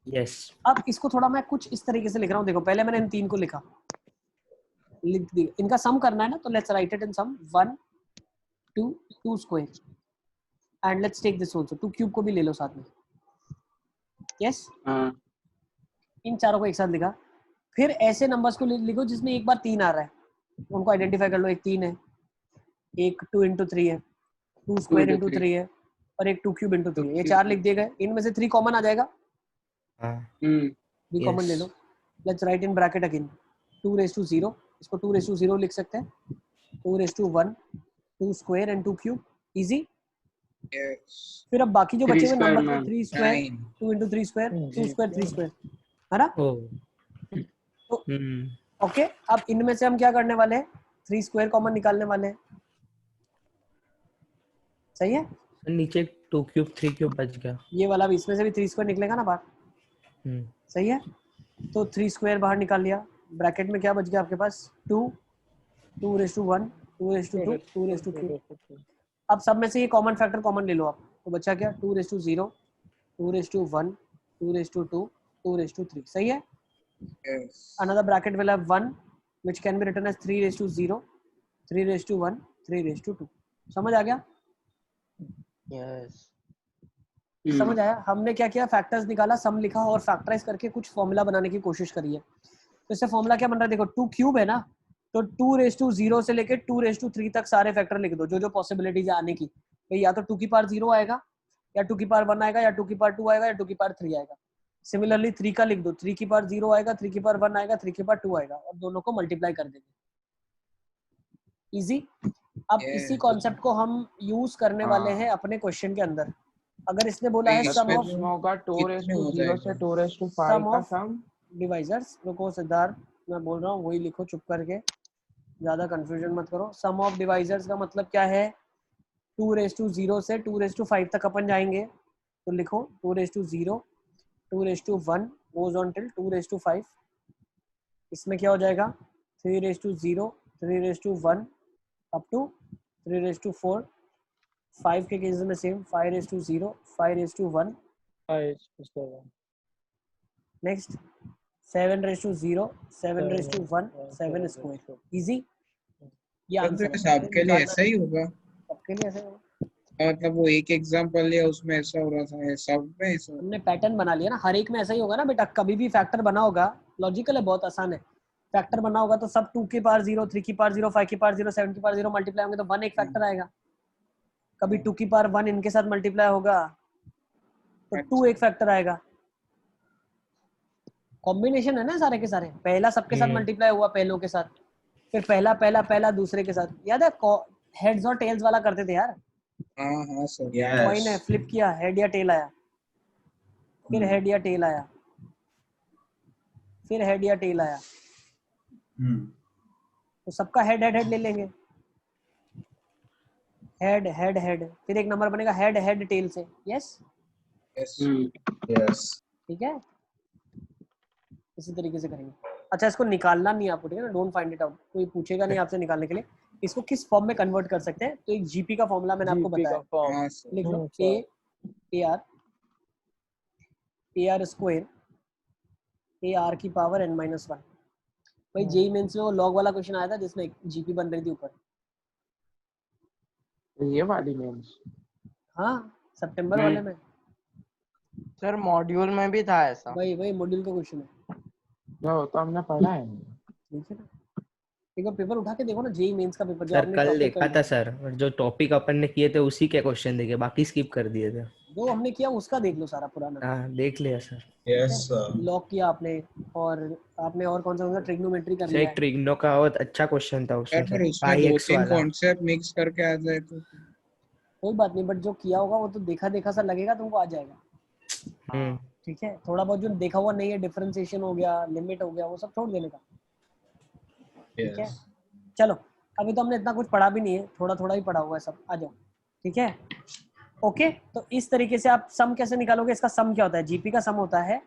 Yes. अब इसको थोड़ा मैं कुछ इस तरीके से लिख रहा हूँ। देखो पहले मैंने इन 3 को लिखा, लिख दिया। इनका सम करना है ना, तो let's write it in some 1 2 square and let's take this also 2 cube को भी ले लो साथ में। यस। इन चारों को एक साथ लिखा। फिर ऐसे नंबर्स को लिखो जिसमें एक बार 3 आ रहा है, उनको आइडेंटिफाई कर लो। एक 3 है, एक 2 इंटू 3 है, 2 स्क्वायर इंटू 3 है, और एक 2 क्यूब इंटू 3 है। ये 4 लिख दिए गए। इनमें से 3 कॉमन आ जाएगा, 3 कॉमन ले लो। Let's write in bracket again 2 raise to 0, इसको 2 रेज़ टू 0 लिख सकते हैं। 2 raise to 1 2 square and 2 cube, easy. फिर अब बाकी जो बचे हुए नंबर हैं 3 square 2 into 3 square 2 square 3 square, है ना। तो ओके, अब इनमें से हम क्या करने वाले हैं, 3 स्क्वायर कॉमन निकालने वाले हैं, सही है। नीचे 2 क्यूब 3 क्यूब बच गया। ये वाला भी, इसमें से भी 3 स्क्वायर निकलेगा ना बाहर, सही है। तो 3 स्क्वायर बाहर निकाल लिया। ब्रैकेट में क्या बच गया आपके पास, 2 2 raise to 1 2 raise to 2 2 raise to 3। अब सब में से ये कॉमन फैक्टर कॉमन ले लो आप, तो बचा क्या, 2 raise to 0 2 raise to 1 2 raise to 2 2 raise to 3, सही है। Another bracket will have 1 which can be written as 3 raised to 0, 3 raised to 1, 3 raised to 2. समझ आ गया? यस समझ आया? हमने क्या किया, फैक्टर्स निकाला, सम लिखा और फैक्टराइज करके कुछ फॉर्मूला बनाने की कोशिश करी है। तो इससे फॉर्मूला क्या बन रहा है देखो, 2 क्यूब है ना, तो 2 रेज टू 0 से लेके 2 रेज टू 3 तक सारे फैक्टर लिख दो जो जो पॉसिबिलिटीज है आने की। तो या तो 2 की पावर 0 आएगा, या 2 की पावर 1 आएगा, या 2 की पावर 2 आएगा, या 2 की पावर 3 आएगा। सिमिलरली 3 का लिख दो, 3 की पावर 0 आएगा, 3 की पावर 1 आएगा, 3 की पावर 2 आएगा, और दोनों को मल्टीप्लाई कर देंगे। इजी। अब इसी कॉन्सेप्ट को हम यूज करने वाले हैं अपने क्वेश्चन के अंदर। अगर इसने बोला है सम ऑफ होगा 2 raised to 0 से 2 raised to 5 का सम डिवाइजर्स, रुको सिद्धार्थ मैं बोल रहा हूँ, वही लिखो चुप करके, ज्यादा कंफ्यूजन मत करो। सम ऑफ डिवाइजर्स का मतलब क्या है, 2 रेज टू 0 से 2 रेज टू 5 तक अपन जाएंगे, तो लिखो 2 raise to 0, 2 raise to 1 goes on till 2 raise to 5। इसमें क्या हो जाएगा, 3 raise to 0, 3 raise to 1 up to 3 raise to 4। 5 के केस में same, 5 raise to 0, 5 raise to 1, 5 to 7 next 7 raise to 0, 7 raise to 1, 7 square. Easy. ये answer है। सबके लिए ऐसा ही होगा? सबके लिए ऐसा होगा, मतलब वो एक एग्जांपल लिया उसमें ऐसा हो रहा था, सब में ऐसा हमने पैटर्न बना लिया ना, हर एक में ऐसा ही होगा ना बेटा। कभी भी फैक्टर बना होगा, लॉजिकल है, बहुत आसान है। फैक्टर बना होगा तो सब 2 की पावर 0, 3 की पावर 0, 5 की पावर 0, 7 की पावर 0 मल्टीप्लाई होंगे तो 1 एक फैक्टर आएगा। कभी 2 की पावर 1 इनके साथ मल्टीप्लाई होगा तो 2 एक फैक्टर आएगा। कॉम्बिनेशन है ना सारे के सारे, पहला सबके साथ मल्टीप्लाई हुआ पहलों के साथ, फिर पहला पहला पहला दूसरे के साथ। याद है हेड्स और टेल्स वाला करते थे यार। हाँ सर, कॉइन है, फ्लिप किया, हेड या टेल आया, फिर हेड या टेल आया, फिर हेड या टेल आया, तो सबका हेड हेड हेड ले लेंगे, हेड हेड हेड, फिर एक नंबर बनेगा हेड हेड टेल से। यस यस ठीक है, इसी तरीके से करेंगे। अच्छा, इसको निकालना नहीं आपको, ठीक है ना, डोंट फाइंड इट आउट, कोई पूछेगा नहीं आपसे निकालने के लिए। इसको किस फॉर्म में कन्वर्ट कर सकते हैं, तो एक जीपी का फॉर्मूला मैंने आपको बताया, लिख लो A R square A R की पावर n-1। भाई जेई मेंस में वो लॉग वाला क्वेश्चन आया था जिसमें जीपी बन रही थी ऊपर, ये वाली मेंस। हाँ सितंबर वाले में सर मॉड्यूल में भी था ऐसा। वही मॉड्यूल का क्वेश्चन है जो तो हमने पढ़ा है। ठीक है ना, एक बार पेपर उठा के देखो ना, जेई मेंस का पेपर जो सर हमने कल टॉपिक देखा था सर, और जो टॉपिक अपन ने किए थे उसी के क्वेश्चन देखे, बाकी स्किप कर दिए थे। जो हमने किया उसका देख लो सारा पुराना। हाँ देख लिया सर। यस सर, लॉग किया आपने, और आपने और कौन सा ट्रिग्नोमेट्री कर लिया एक ट्रिग्नो का बहुत अच्छा क्वेश्चन था उसमें पर सर, उसमें 2-3 कॉन्सेप्ट मिक्स करके आ जाए तो कोई बात नहीं, बट जो किया होगा वो तो देखा देखा सा लगेगा, तुमको आ जाएगा। ठीक है, थोड़ा बहुत जो देखा हुआ नहीं है, डिफरेंशिएशन हो गया, लिमिट हो गया, वो सब छोड़ देने का। ठीक है, चलो अभी तो हमने इतना कुछ पढ़ा भी नहीं है, थोड़ा थोड़ा ही पढ़ा हुआ है सब, आ जाओ। ठीक है, ओके। तो इस तरीके से आप सम कैसे निकालोगे, इसका सम क्या होता है, जीपी का सम होता है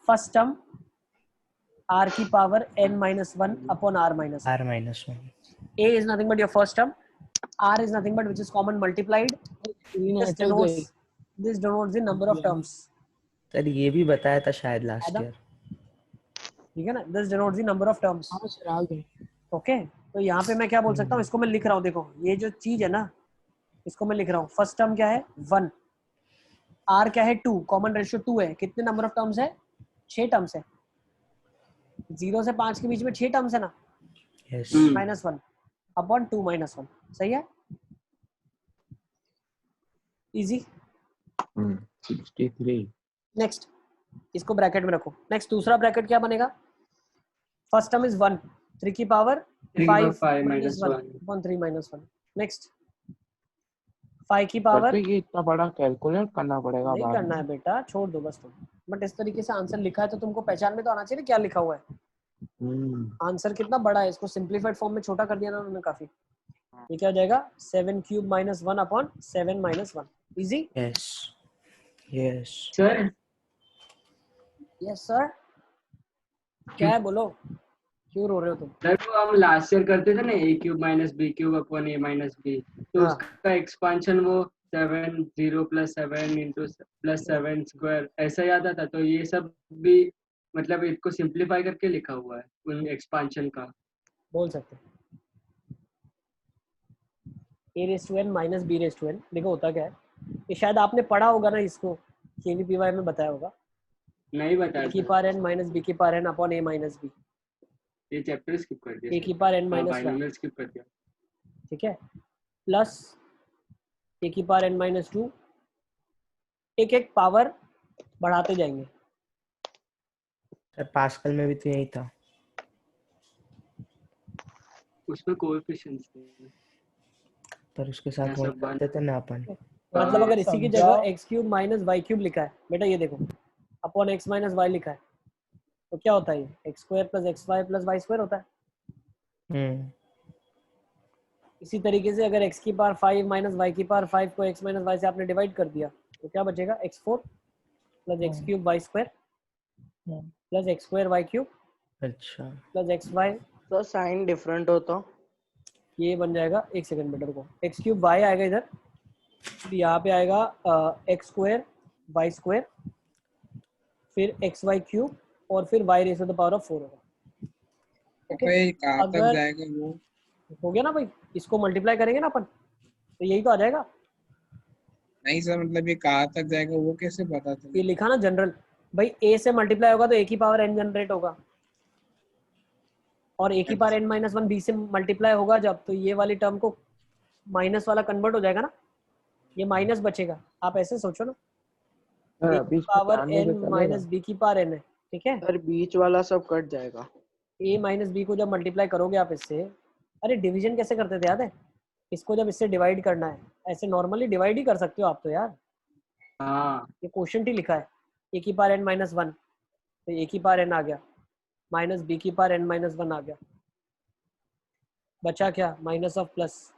फर्स्ट टर्म r की power n-1 upon r-1। a is nothing but your first term, r is nothing but which is common multiplied, this denotes the number of terms। Sir ये भी बताया था शायद लास्ट ईयर, ठीक है ना, this denotes the number of terms। Okay, तो यहाँ पे मैं क्या बोल सकता हूँ, इसको मैं लिख रहा हूँ, देखो ये जो चीज है ना, इसको मैं लिख रहा हूँ, फर्स्ट टर्म क्या है 1, r क्या है 2, कॉमन रेशियो 2 है, कितने नंबर ऑफ टर्म्स है 6 टर्म्स है, 0 से 5 के बीच में 6 टर्म्स है ना, -1 अपॉन 2 -1, सही है, इजी। 63। नेक्स्ट इसको ब्रैकेट में रखो, नेक्स्ट दूसरा ब्रैकेट क्या बनेगा, फर्स्ट टर्म इज 1, 3 की पावर 5 -1 अपॉन 3 -1, नेक्स्ट 5 की पावर, तो ये इतना बड़ा कैलकुलेट करना पड़ेगा, नहीं करना है बेटा, छोड़ दो बस तुम, बट इस तरीके से आंसर लिखा है तो तुमको पहचान में तो आना चाहिए क्या लिखा हुआ है। आंसर कितना बड़ा है, इसको सिंपलीफाइड फॉर्म में छोटा कर दिया ना उन्होंने काफी। ये क्या हो जाएगा 7 cube -1 upon 7 -1, easy. Yes yes sir, yes sir, क्या है बोलो, क्यों रो रहे हो तुम? सर वो हम लास्ट ईयर करते थे ना a cube minus b cube upon a minus b, तो उसका एक्सपांशन वो 7 0 + 7 + 7 स्क्वायर ऐसा ही आता था, तो ये सब भी मतलब इसको सिंप्लीफाई करके लिखा हुआ है उन एक्सपांशन का। बोल सकते हैं a raise to n minus b raise to n। देखो होता क्या है, ये शायद आपने पढ़ा होगा ना इसको, केवीपीवाई में बताया होगा। नहीं बताया a की sir, power n minus b की power n upon a minus b। ये चैप्टर स्किप कर दिया a की पावर n हाँ, माइनस बाइनोमियल स्किप कर दिया। ठीक है, प्लस a की पावर n माइनस 2। एक एक पावर बढ़ाते जाएंगे। सर पास्कल में भी तो यही था, उसमें कोएफिशिएंट्स थे पर उसके साथ ऐसा वही करते थे ना अपन। मतलब अगर इसी की जगह x cube minus y cube लिखा है बेटा, ये देखो अपॉन x माइनस वाई लिखा है, तो क्या होता है ये x square plus x y plus y square होता है। इसी तरीके से अगर x की पावर 5 माइनस वाई की पावर 5 को x माइनस वाई से आपने डिवाइड कर दिया तो क्या बचेगा, x4 plus x cube y square plus x square y cube अच्छा प्लस एक्स वाई। तो साइन डिफरेंट हो तो ये बन जाएगा, एक सेकंड बेटर को, एक्स क्यूब वाई आएगा इधर, फिर यहाँ पे आएगा एक्स स्क्वायर वाई स्क्वायर, फिर एक्स वाई क्यूब और फिर y raise to the power of 4 होगा। ओके कहाँ तक जाएगा वो? हो गया ना भाई, इसको मल्टीप्लाई करेंगे ना अपन तो यही तो आ जाएगा। नहीं सर, मतलब ये कहाँ तक जाएगा वो कैसे पता चलेगा? ये लिखा ना जनरल भाई, a से मल्टीप्लाई होगा तो a की पावर n जनरेट होगा, और a की पावर n माइनस 1 b से मल्टीप्लाई होगा जब, तो ये वाली टर्म को माइनस वाला कन्वर्ट हो जाएगा ना, ये माइनस बचेगा। आप ऐसे सोचो ना, a की पावर n माइनस b की पावर n है, ठीक है सर बीच वाला सब कट जाएगा। a माइनस b को जब मल्टीप्लाई करोगे आप इससे, अरे डिवीजन कैसे करते थे याद है, इसको जब इससे डिवाइड करना है, ऐसे नॉर्मली डिवाइड ही कर सकते हो आप तो यार। हाँ ये क्वोशंट ही लिखा है, a की पावर n माइनस 1 तो a की पावर n आ गया, माइनस b की पावर n माइनस 1 आ गया, बचा क्या, minus of plus,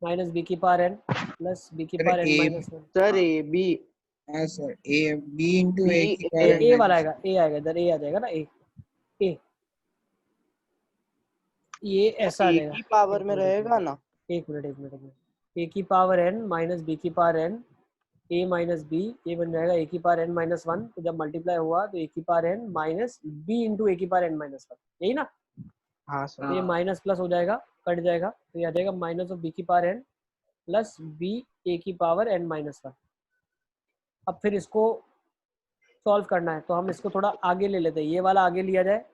minus b की पावर n प्लस b की power n minus 1। Sir A B, हाँ sir, a b into a की पावर a वाला आएगा, a आएगा इधर, a आ जाएगा ना, a ये ऐसा आ ए जाएगा। की पावर में रहेगा ना। एक मिनट, a की पावर n माइनस b की power n a minus b, ये बन जाएगा a की पावर n माइनस 1, तो जब मल्टीप्लाई हुआ तो a की power n minus b into a की पावर n माइनस 1, यही ना। हाँ सर, तो ये माइनस प्लस हो जाएगा, कट जाएगा, तो ये आ जाएगा माइनस ऑफ b की power n plus b a की पावर n माइनस 1। अब फिर इसको सॉल्व करना है तो हम इसको थोड़ा आगे ले लेते हैं, ये वाला आगे लिया जाए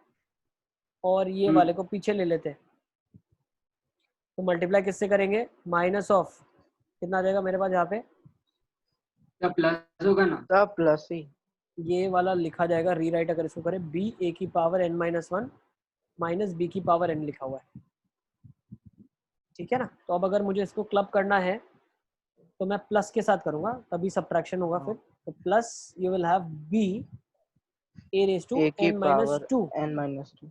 और ये वाले को पीछे ले लेते हैं। तो मल्टीप्लाई किससे करेंगे, माइनस ऑफ कितना आ जाएगा मेरे पास यहाँ पे, प्लस होगा ना, सब प्लस ही, ये वाला लिखा जाएगा, रीराइट अगर इसको करें, b a की power n minus 1 minus b की पावर n लिखा हुआ है, ठीक है ना। तो अब अगर मुझे इसको क्लब करना है तो मैं प्लस के साथ करूंगा, तभी सब्ट्रैक्शन होगा फिर, तो plus you will have b a raise to n minus 2। n minus 2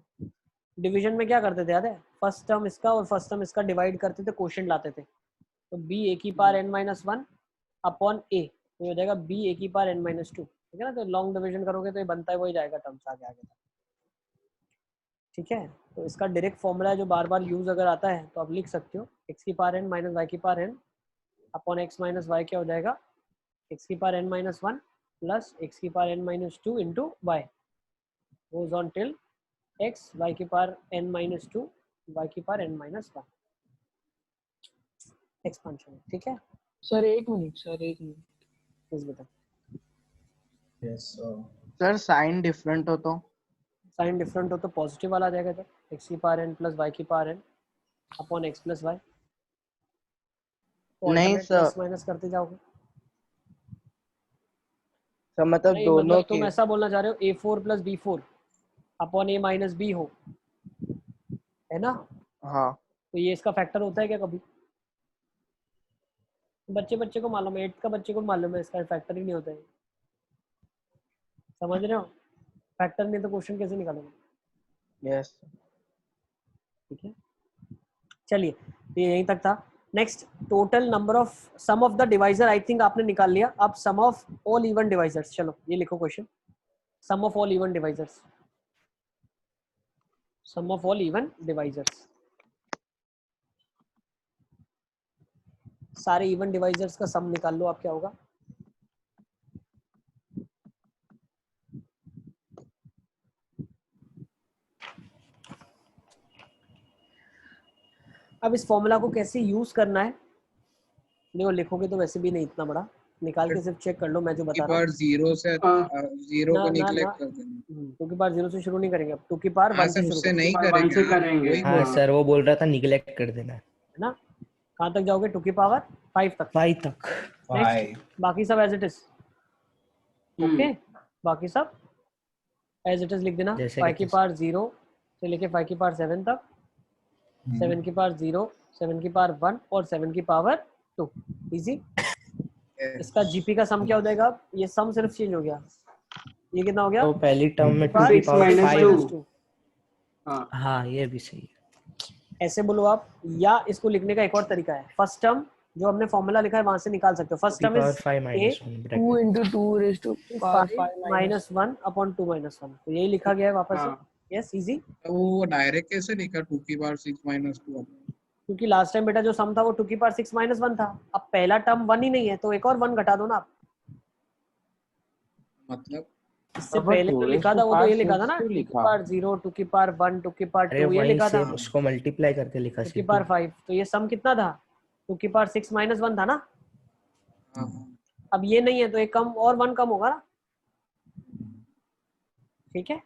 division में क्या करते थे याद है, फर्स्ट टर्म इसका और फर्स्ट टर्म इसका डिवाइड करते थे, क्वोशंट लाते थे, तो b a की power n minus 1 upon a, तो हो जाएगा b a की पावर n माइनस 2, ठीक है ना। तो लॉन्ग डिवीजन करोगे तो ये बनता है वही जाएगा टर्म्स आगे आगे तक, ठीक है। तो इसका डायरेक्ट फॉर्मूला है जो बार बार यूज अगर आता है तो आप लिख सकते हो, x की पावर n माइनस y की power n upon x minus y, क्या हो जाएगा, x की power n minus 1 plus x की power n minus 2 into y goes on till x y की पावर n माइनस 2 y की power n minus 1 expansion, ठीक है। सर एक मिनट प्लीज बता। यस सर साइन डिफरेंट हो तो, साइन डिफरेंट हो तो पॉजिटिव वाला आ जाएगा इधर, x की पावर n प्लस y की power n upon x plus y, नहीं सर, प्लस माइनस करते जाओगे। सर मतलब नहीं दोनों मतलब के, तुम ऐसा बोलना चाह रहे हो a4 plus b4 upon a minus b हो, है ना। हाँ तो ये इसका फैक्टर होता है क्या कभी, बच्चे को मालूम है, 8th का बच्चे को मालूम है इसका फैक्टर ही नहीं होता है, समझ रहे हो, फैक्टर नहीं तो क्वेश्चन कैसे निकालोगे। यस ठीक है, चलिए तो ये यहीं तक था। Next, total number of sum of the divisor, I think आपने निकाल लिया। अब sum of all even divisors, चलो ये लिखो question, sum of all even divisors, sum of all even divisors, सारे इवन डिवाइजर्स का सम निकाल लो आप, क्या होगा। अब इस फॉर्मूला को कैसे यूज करना है, देखो लिखोगे तो वैसे भी नहीं इतना बड़ा, निकाल के सिर्फ चेक कर लो मैं जो बता रहा हूँ। जीरो से जीरो को निगलेक्ट कर देना। 2 की पावर 0 से शुरू नहीं करेंगे, अब 2 की पावर 1 से शुरू उससे नहीं करेंगे। हाँ सर वो बोल रहा था निगलेक्ट कर देना है ना। कहाँ तक जाओगे? 2 की पावर 5 तक। 5 तक। बाकी सब एज इट इज। ओके, बाकी सब एज इट इज लिख देना। 5 की पावर 0 से लेके 5 की पावर 7 तक, 7 की पावर 0, 7 की पावर 1 और 7 की पावर 2। इजी। इसका जीपी का सम क्या हो जाएगा? ये सम सिर्फ चेंज हो गया। ये कितना हो गया? तो पहली टर्म में 2 की पावर 5। हाँ ये भी सही है। ऐसे बोलो आप, या इसको लिखने का एक और तरीका है। फर्स्ट टर्म जो हमने फॉर्मूला लिखा है वहां से निकाल सकते हो। First term is 2 into 2 raised to power 5 - 1 upon 2 - 1। तो यही लिखा गया है वापस से। Yes easy. वो डायरेक्ट कैसे लिखा 2 की पावर 6 - 2? क्योंकि लास्ट टाइम बेटा जो सम था वो 2 की पावर 6 - 1 था। अब पहला टर्म 1 ही नहीं है तो एक और 1 घटा दो ना आप। मतलब इससे पहले जो लिखा था वो तो ये लिखा था ना, 2 की पावर 0, 2 की पावर 1, 2 की पावर 2 ये लिखा था। उसको मल्टीप्लाई करके लिखा 2 की पावर 5। तो ये सम कितना था? 2 की पावर 6 - 1 था ना। अब ये नहीं है तो एक कम और 1 कम होगा ना। ठीक है,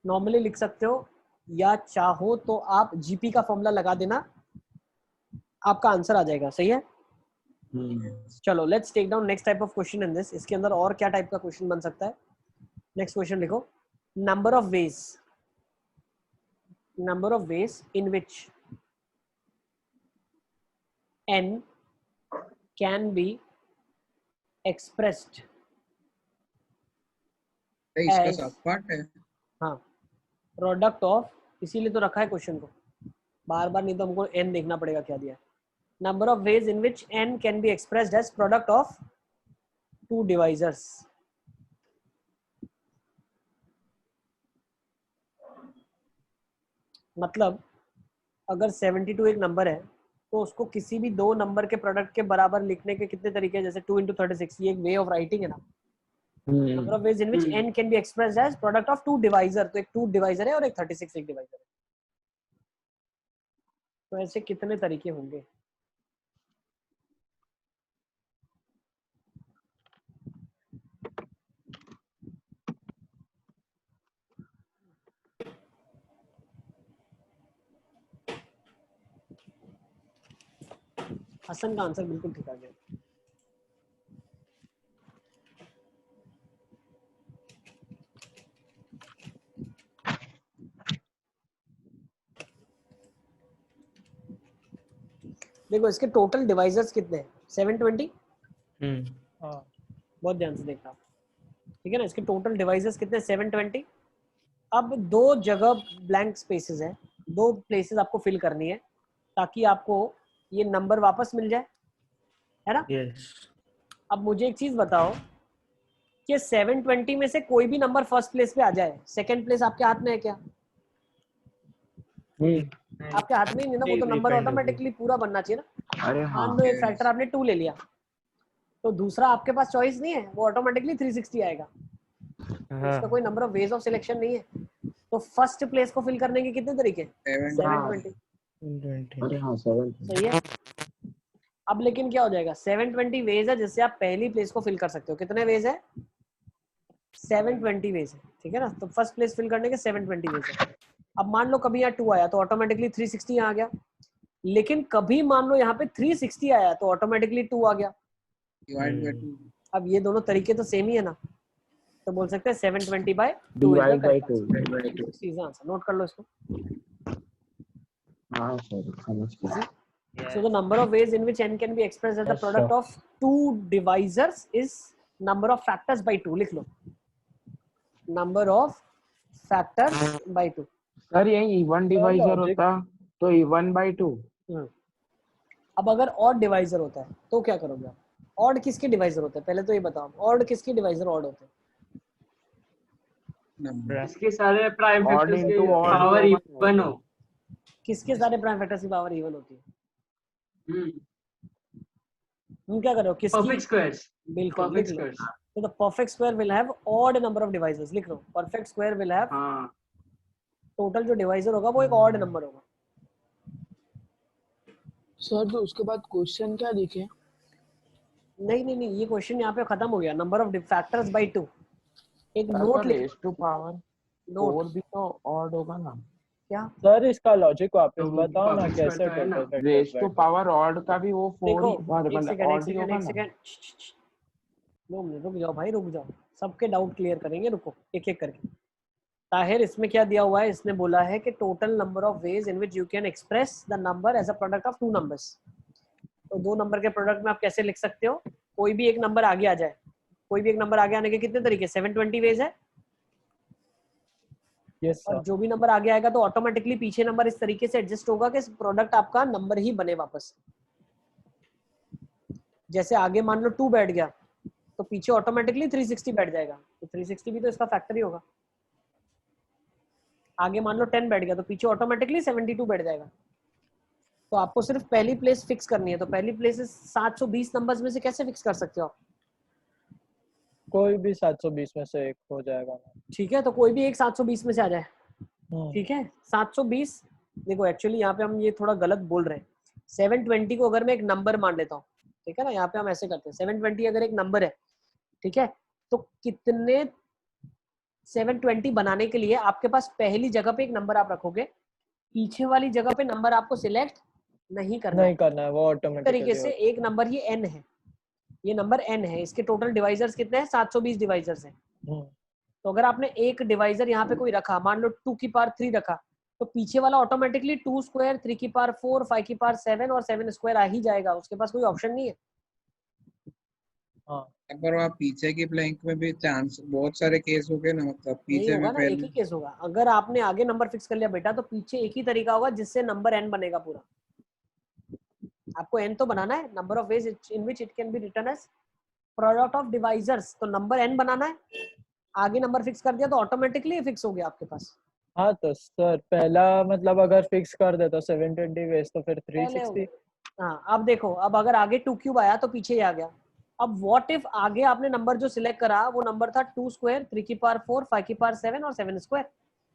नॉर्मली लिख सकते हो, या चाहो तो आप जीपी का फॉर्मूला लगा देना, आपका आंसर आ जाएगा। सही है। चलो let's take down next type of question in this. इसके अंदर और क्या टाइप का क्वेश्चन बन सकता है? नेक्स्ट क्वेश्चन लिखो। Number of ways in which n can be expressed इसका सब पार्ट है। हाँ, प्रोडक्ट ऑफ, इसीलिए तो रखा है क्वेश्चन को बार बार, नहीं तो हमको n देखना पड़ेगा क्या दिया है। Number of ways in which n can be expressed as product of 2 divisors. मतलब अगर 72 एक नंबर है तो उसको किसी भी 2 नंबर के प्रोडक्ट के बराबर लिखने के कितने तरीके हैं? जैसे 2 into 36, ये एक वे ऑफ राइटिंग है ना। Number of ways in which n can be expressed as product of 2 divisor. तो एक 2 डिवाइजर है और एक 36 एक डिवाइजर है। तो ऐसे कितने तरीके होंगे? हसन का आंसर बिल्कुल ठीक आ गया। देखो इसके टोटल डिवाइजर्स कितने हैं? 720। बहुत ध्यान से देखना, ठीक है ना। इसके टोटल डिवाइजर्स कितने? 720। अब 2 जगह ब्लैंक स्पेसेस हैं, 2 प्लेसेस आपको फिल करनी है ताकि आपको ये नंबर वापस मिल जाए, है ना। अब मुझे एक चीज बताओ कि 720 में से कोई भी नंबर फर्स्ट प्लेस पे आ जाए, सेकंड प्लेस आपके हाथ में है क्या? आपके हाथ में नहीं ना, वो तो नंबर ऑटोमेटिकली पूरा बनना चाहिए ना। अरे हाँ, मान लो एक फैक्टर आपने 2 ले लिया तो दूसरा आपके पास चॉइस नहीं है, वो ऑटोमेटिकली 360 आएगा। इसका कोई number of ways of selection नहीं है। तो फर्स्ट प्लेस को फिल करने के कितने तरीके? 720। अरे हाँ 7। सही है। अब लेकिन क्या हो जाएगा? 720 वेज है जिससे आप पहली प्लेस को फिल कर सकते हो। कितने वेज है? 720 वेज है, ठीक है ना। तो फर्स्ट प्लेस फिल करने के 720 वेज है। अब मान लो कभी यहाँ 2 आया तो ऑटोमेटिकली 360 आ गया, लेकिन कभी मान लो यहाँ पे 360 आया तो ऑटोमेटिकली 2 आ गया। अब ये दोनों तरीके तो सेम ही है ना, तो बोल सकते हैं 720/2 डिवाइड बाय 2। सीधा आंसर नोट कर लो इसको। हाँ सर समझ गया। So the number of ways in which n can be expressed as the product of 2 divisors is number of factors by 2। लिख लो, number of factors by 2। Sir यही even divisor होता तो even bye 2। अब अगर odd divisor होता है तो क्या करोगे आप? ऑड किसके डिवाइजर होते हैं पहले तो ये बताओ। ऑड किसके डिवाइजर ऑड होते हैं? इसके सारे प्राइम फैक्टर्स की पावर इवन हो। किसके सारे प्राइम फैक्टर्स की पावर इवन होती है? तुम क्या करो? किसकी? Perfect squares. बिल्कुल, परफेक्ट स्क्वायर्स। तो the perfect square will have odd number of divisors. लिख लो, perfect square will have total जो डिवाइजर होगा वो एक ऑड नंबर होगा। सर तो उसके बाद क्वेश्चन क्या लिखे? नहीं, ये क्वेश्चन यहाँ पे खत्म हो गया। Number of factors bye 2। एक नोट लिख, रेज टू पावर नोट 4 भी तो ऑड होगा ना? क्या सर इसका लॉजिक वापस तो बताओ ना, वापस कैसे करता है ना। Total raise factors to power odd का भी वो 4 देखो, ही एक मतलब सेकंड ऑड ही होगा ना? रुक जाओ भाई, रुक जाओ, सबके डाउट क्लियर करेंगे, रुको एक एक करके। ताहिर, इसमें क्या दिया हुआ है? इसने बोला है कि total number of ways in which you can express the number as a product of 2 numbers. तो 2 नंबर के प्रोडक्ट में आप कैसे लिख सकते हो? कोई भी एक नंबर आगे आ जाए, कोई भी एक नंबर आगे आने के कितने तरीके? 720 वेज है। यस और सर। जो भी नंबर आगे आएगा तो ऑटोमेटिकली पीछे नंबर इस तरीके से एडजस्ट होगा कि प्रोडक्ट आपका नंबर ही बने वापस। जैसे आगे मान लो 2 बैठ गया तो पीछे ऑटोमेटिकली 360 बैठ जाएगा, तो 360 भी तो इसका फैक्टर ही होगा। आगे मान लो 10 बैठ गया तो पीछे ऑटोमेटिकली 72 बैठ जाएगा। तो आपको सिर्फ पहली प्लेस फिक्स करनी है। तो पहली प्लेस 720 नंबर्स में से कैसे फिक्स कर सकते हो आप? कोई भी 720 में से एक हो जाएगा। ठीक है, तो कोई भी एक 720 में से आ जाए। ठीक है, 720। देखो एक्चुअली यहाँ पे हम ये थोड़ा गलत बोल रहे हैं। 720 को अगर मैं एक नंबर मान लेता हूँ, ठीक है ना, यहाँ पे हम ऐसे करते हैं। 720 अगर एक नंबर है, ठीक है, तो कितने 720 बनाने के लिए आपके पास पहली जगह पे एक नंबर आप रखोगे, पीछे वाली जगह पे नंबर आपको सिलेक्ट नहीं करना नहीं करना है, वो ऑटोमेटिकली तरीके से। एक नंबर ये n है, ये नंबर n है, इसके टोटल डिवाइजर्स कितने हैं? 720 डिवाइजर्स हैं। तो अगर आपने एक डिवाइजर यहाँ पे कोई रखा, मान लो 2 की पावर 3 रखा, तो पीछे वाला ऑटोमेटिकली 2 स्क्वायर, 3 की पावर 4, 5 की पावर 7 और 7 स्क्वायर आ ही जाएगा। उसके पास कोई ऑप्शन नहीं है। पर वहाँ पीछे की ब्लैंक में भी चांस बहुत सारे केस हो गए ना, मतलब नहीं पीछे होगा में ना, एक पहले ही केस होगा। अगर आपने आगे नंबर फिक्स कर लिया बेटा, तो पीछे एक ही तरीका होगा जिससे नंबर n बनेगा पूरा। आपको n तो बनाना है, number of ways in which it can be written as product of divisors. तो नंबर n बनाना है, आगे नंबर फिक्स कर दिया तो ऑटोमेटिकली फिक्स हो गया आपके पास। हाँ तो सर पहला मतलब अगर फिक्स कर दे तो 720 वेज, तो फिर पहले हो 360। गया। हाँ, अब देखो, अब अगर आगे 2 क्यूब आया तो पीछे ही आ गया। अब व्हाट इफ आगे आपने नंबर जो सिलेक्ट करा वो नंबर था 2 स्क्वायर, 3 की पावर 4, 5 की पावर 7 और 7 स्क्वायर,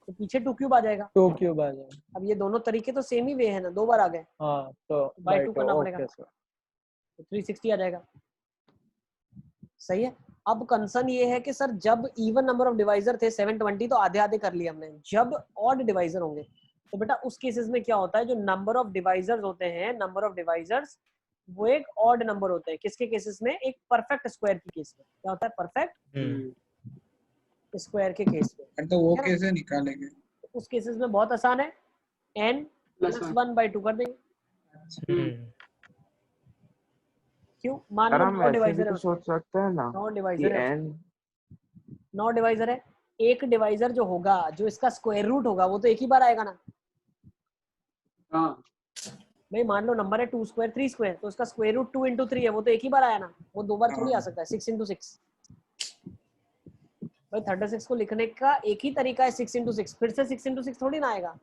तो पीछे 2 क्यूब आ जाएगा। 2 क्यूब आ जाएगा। अब ये दोनों तरीके तो सेम ही वे है ना, 2 बार आ गए, हाँ तो बाय बाय 2 2 करना पड़ेगा, ओके सर। तो 360 आ जाएगा। सही है। अब कंसर्न ये है कि सर जब इवन नंबर ऑफ डिवाइजर थे 720 तो आधे आधे कर लिए हमने। जब ऑड डिवाइजर होंगे तो बेटा उस केसेस में क्या होता है, जो नंबर ऑफ डिवाइजर्स होते हैं, नंबर ऑफ डिवाइजर्स वो एक ऑड नंबर होता है। किसके केसेस में? एक परफेक्ट स्क्वायर के केस में। क्या होता है? परफेक्ट स्क्वायर के केस में। तो वो कैसे निकालेंगे? उस केसेस में बहुत आसान है, n + 1/2 कर देंगे। क्यों? मान लो 9 डिवाइजर है, सोच सकते हैं ना 9 डिवाइजर है, 9 डिवाइजर है। एक डिवाइजर जो होगा, जो इसका स्क्वायर रूट होगा, वो तो एक ही बार आएगा ना। भाई मान लो नंबर है 2 स्क्वायर, 3 स्क्वायर, तो उसका स्क्वायर रूट 2 × 3 है, वो तो एक ही बार आया ना, वो 2 बार थोड़ी आ सकता है। 6 × 6 भाई 36 को लिखने का एक ही तरीका है, 6 × 6। फिर से 6 × 6 थोड़ी ना आएगा,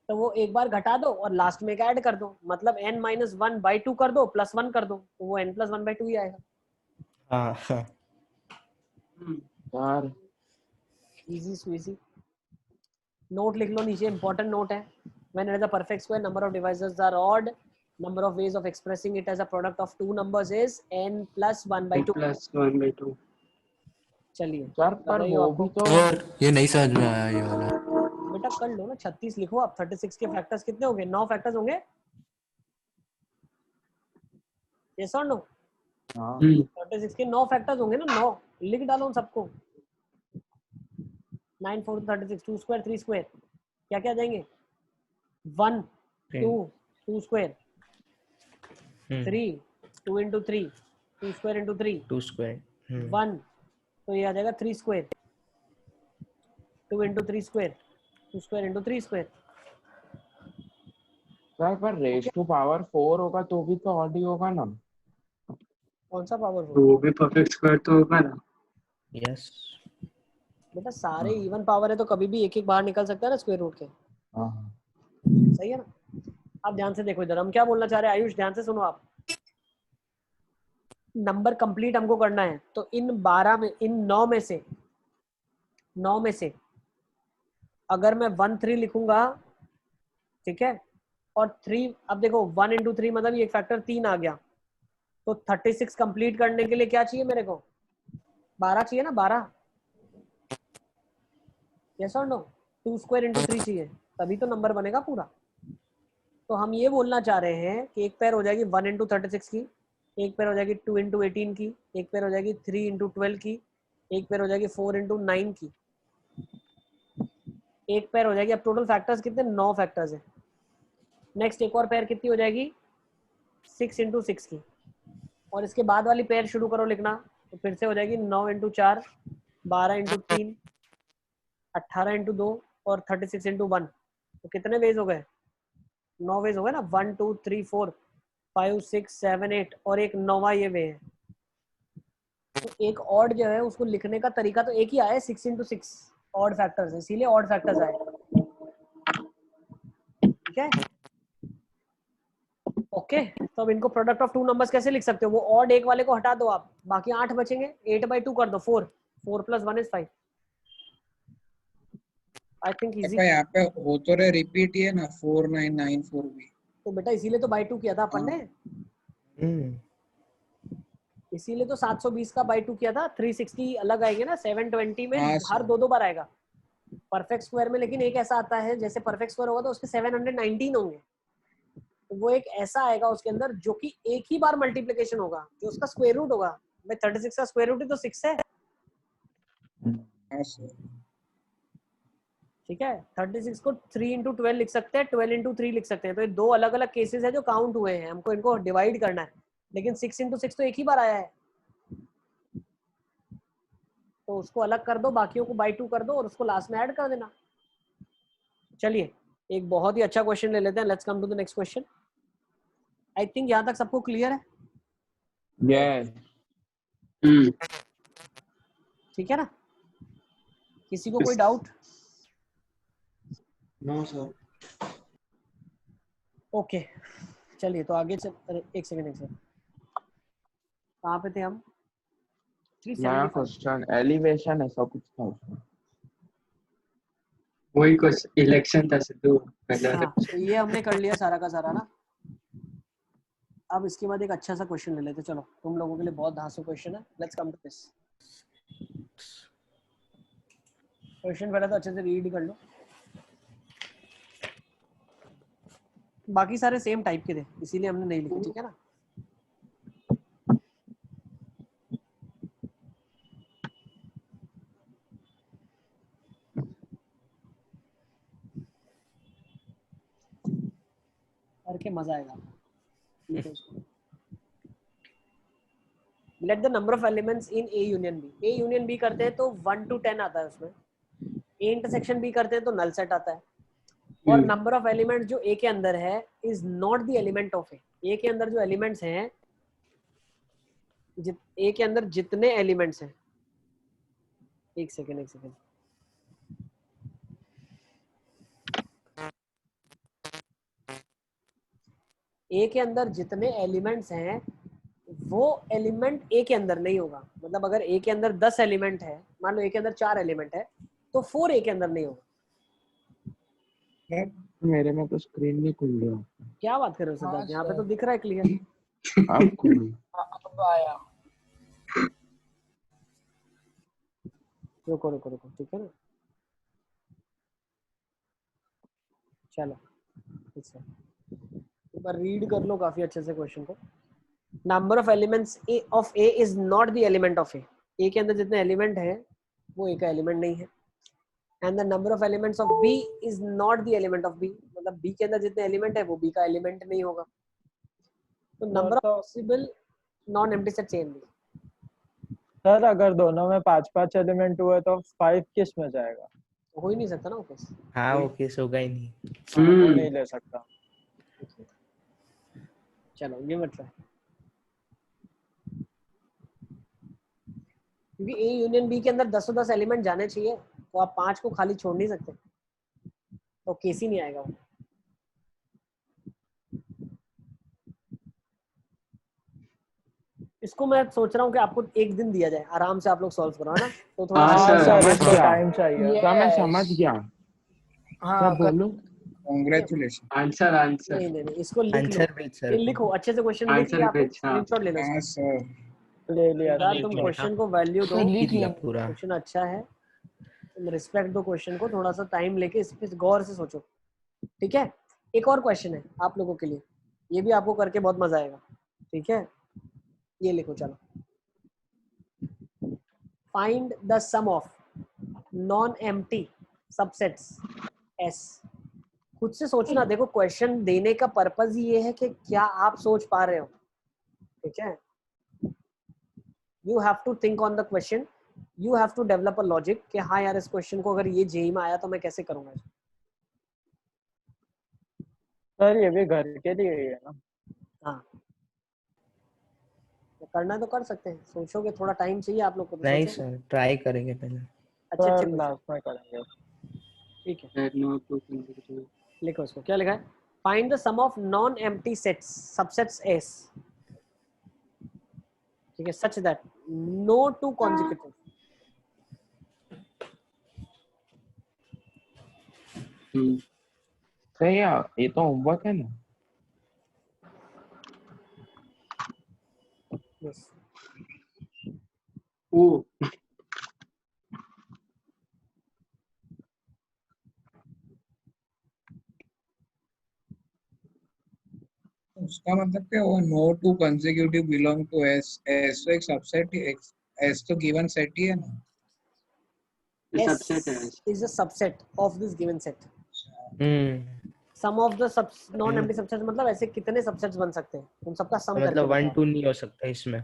तो वो एक बार घटा दो और लास्ट में ऐड कर दो, मतलब n - 1/2 कर दो, +1 कर दो, तो वो n + 1/2 ही आएगा। यार इजी स्वीजी। नोट लिख लो नीचे, इंपॉर्टेंट नोट है। When it is a perfect square, number of divisors are odd. Number of ways of expressing it as a product of 2 numbers is n + 1/2. +1/2। चलिए सर पर वो भी तो ये नहीं समझ में आया ये वाला। बेटा कर लो ना, 36 लिखो आप। 36 के फैक्टर्स कितने होंगे? 9 फैक्टर्स होंगे। यस और नो? 36 के 9 फैक्टर्स होंगे ना, 9 लिख डालो उन सबको। 9 4 36, 2 स्क्वायर, 3 स्क्वायर, क्या क्या आ जाएंगे? 1 2 2 स्क्वायर, 3 2 × 3, 2 स्क्वायर × 3, 2 स्क्वायर 1, तो ये आ जाएगा 3 square, 2 × 3 square, 2 square × 3 square. Sir पर रेज टू पावर 4 होगा तो भी तो ऑड ही होगा ना। कौन सा पावर? वो भी परफेक्ट स्क्वायर तो होगा ना। यस बेटा सारे इवन पावर है तो कभी भी एक एक बाहर निकल सकता है ना स्क्वायर रूट के। सही है ना। अब ध्यान से देखो इधर, हम क्या बोलना चाह रहे हैं आयुष, ध्यान से सुनो आप। नंबर कंप्लीट हमको करना है, तो इन 12 में, इन 9 में से अगर मैं 1 3 लिखूंगा, ठीक है, और 3, अब देखो 1 into 3 मतलब ये फैक्टर 3 आ गया, तो 36 कंप्लीट करने के लिए क्या चाहिए मेरे को? 12 चाहिए ना, 12। यस और नो? 2 स्क्वायर इंटू 3 चाहिए, तभी तो नंबर बनेगा पूरा। तो हम ये बोलना चाह रहे हैं कि एक पैर हो जाएगी 1 into 36 की, एक पैर हो जाएगी 2 into 18 की, एक पैर हो जाएगी 3 into 12 की, एक पैर हो जाएगी 4 into 9 की, एक पैर हो जाएगी। अब टोटल फैक्टर्स कितने? 9 फैक्टर्स है। नेक्स्ट एक और पैर कितनी हो जाएगी? 6 into 6 की, और इसके बाद वाली पैर शुरू करो लिखना, तो फिर से हो जाएगी 9 into 4, 12 into 3, 18 into 2 और 36 into 1। तो कितने वेज हो गए? 9 वेज हो गए ना, 1 2 3 4 5 6 7 8, और एक 9वां ये वे है। तो एक ऑड जो है उसको लिखने का तरीका तो एक ही आया है, 6 into 6 ऑड फैक्टर्स है, इसीलिए ऑड फैक्टर्स आए। ठीक है, ओके। तो अब इनको प्रोडक्ट ऑफ 2 नंबर्स कैसे लिख सकते हो? वो ऑड एक वाले को हटा दो आप, बाकी 8 बचेंगे, 8/2 कर दो, 4 4 + 1 = 5। I think easy. यहाँ पे हो तो रहे रिपीट ही है ना, 4994 भी। तो बेटा इसीलिए तो /2 किया था अपन ने, इसीलिए तो 720 का /2 किया था। 360 अलग आएंगे ना, 720 में हर 2 बार आएगा परफेक्ट स्क्वायर में। लेकिन एक ऐसा आता है, जैसे परफेक्ट स्क्वायर होगा तो उसके 719 होंगे, तो वो एक ऐसा आएगा उसके अंदर जो कि एक ही बार मल्टीप्लिकेशन होगा, जो उसका स्क्वायर रूट होगा। भाई 36 का स्क्वायर रूट ही तो 6 है। ठीक है, 36 को 3 into 12 लिख सकते हैं, 12 into 3 लिख सकते हैं। तो ये 2 अलग अलग केसेस है जो काउंट हुए हैं, हमको इनको डिवाइड करना है। लेकिन 6 into 6 तो एक ही बार आया है, तो उसको अलग कर दो, बाकियों को /2 कर दो और उसको लास्ट में ऐड कर देना। चलिए एक बहुत ही अच्छा क्वेश्चन ले लेते हैं। Let's come to the next question. I think यहाँ तक सबको क्लियर है? यस। ठीक है ना, किसी को कोई डाउट? No sir. ओके चलिए तो आगे चल। एक सेकंड कहाँ पे थे हम? नया क्वेश्चन एलिवेशन ऐसा कुछ था उसमें। वही कुछ इलेक्शन था सिद्धू। हाँ, तो ये हमने कर लिया सारा का सारा ना। अब इसके बाद एक अच्छा सा क्वेश्चन ले लेते। चलो तुम लोगों के लिए बहुत धांसू क्वेश्चन है। Let's come to this question. पहले तो अच्छे से रीड कर लो, बाकी सारे सेम टाइप के थे इसीलिए हमने नहीं लिखे। ठीक है ना, करके मजा आएगा। Let the number of elements in A union B। A union B करते हैं तो 1 to 10 आता है उसमें। A इंटरसेक्शन B करते हैं तो नल सेट आता है। और नंबर ऑफ एलिमेंट्स जो A के अंदर है is not the element of A। A के अंदर जो एलिमेंट्स हैं, A के अंदर जितने एलिमेंट्स हैं, एक सेकेंड A के अंदर जितने एलिमेंट्स हैं वो एलिमेंट A के अंदर नहीं होगा। मतलब अगर A के अंदर 10 एलिमेंट है, मान लो A के अंदर 4 एलिमेंट है, तो 4 A के अंदर नहीं होगा। मेरे में तो स्क्रीन नहीं खुल रहा। क्या बात कर रहे हो सिद्धार्थ? यहाँ पे तो दिख रहा है क्लियर। अब खुल अब आया। रुको ठीक है ना, चलो एक बार रीड कर लो काफी अच्छे से क्वेश्चन को। Number of elements of A is not the element of A। A के अंदर जितने एलिमेंट है वो A का एलिमेंट नहीं है। And the number of elements of B is not the element of B। मतलब B के अंदर जितने एलिमेंट है वो B का एलिमेंट नहीं होगा। तो number of possible non empty set chain भी। सर अगर दोनों में 5-5 एलिमेंट हुए तो 5 किस में जाएगा? हो ही नहीं सकता ना वो केस। हाँ वो केस होगा ही नहीं। वो नहीं ले सकता। चलो ये मतलब क्योंकि A यूनियन B के अंदर 10 एलिमेंट जाने चाहिए, तो आप 5 को खाली छोड़ नहीं सकते, तो केस ही नहीं आएगा वो। इसको मैं सोच रहा हूँ कि आपको एक दिन दिया जाए, आराम से आप लोग सॉल्व करो, है ना? तो थोड़ा सर इसको टाइम चाहिए। मैं समझ गया। हाँ बोलो। कांग्रेचुलेशन। आंसर आंसर नहीं नहीं नहीं, इसको लिख लो, आंसर भेज सर ये लिखो अच्छे से, क्वेश्चन लिख आंसर लिया आपने, भेज, हाँ। स्क्रीनशॉट ले लो हाँ इसका। सर। ले लिया यार तुम क्वेश्चन को वैल्यू दो, सर लिख दिया लिया। पूरा। क्वेश्चन अच्छा है, तुम रिस्पेक्ट दो क्वेश्चन को, थोड़ा सा टाइम लेके इस पे गौर से सोचो, ठीक है। एक और क्वेश्चन है आप लोगों के लिए, ये भी आपको करके बहुत मजा आएगा, ठीक है। ये लिखो चलो, find the sum of non empty subsets S. खुद से सोचना, देखो क्वेश्चन देने का पर्पस ये है कि क्या आप सोच पा रहे हो, ठीक है। You have to think on the question, you have to develop a logic कि हाँ यार इस क्वेश्चन को अगर ये जेई में आया तो मैं कैसे करूंगा इसको। सर ये भी घर के लिए ही है ना? हाँ तो करना तो कर सकते हैं, सोचोगे, थोड़ा टाइम चाहिए आप लोग को तो नहीं सोचो। सर, ट्राई करेंगे पहले। अच्छे अच्छे सर लास्ट में करेंगे। ठीक है, There are no two consecutive. लिखो इसको, क्या लिखा है, find the sum of non empty sets subsets S, ठीक है, such that no two consecutive. सही है, ये तो होमवर्क है ना। यस ओ उसका मतलब क्या हुआ, no two consecutive belong to S. S तो एक सबसेट ही, एस तो गिवन सेट ही है ना। ये S सबसेट है। is a subset of this given set. Sum of the non-empty subsets मतलब ऐसे कितने subsets बन सकते हैं, उन सबका sum करके मतलब 1 बताओ। 2 नहीं हो सकता इसमें।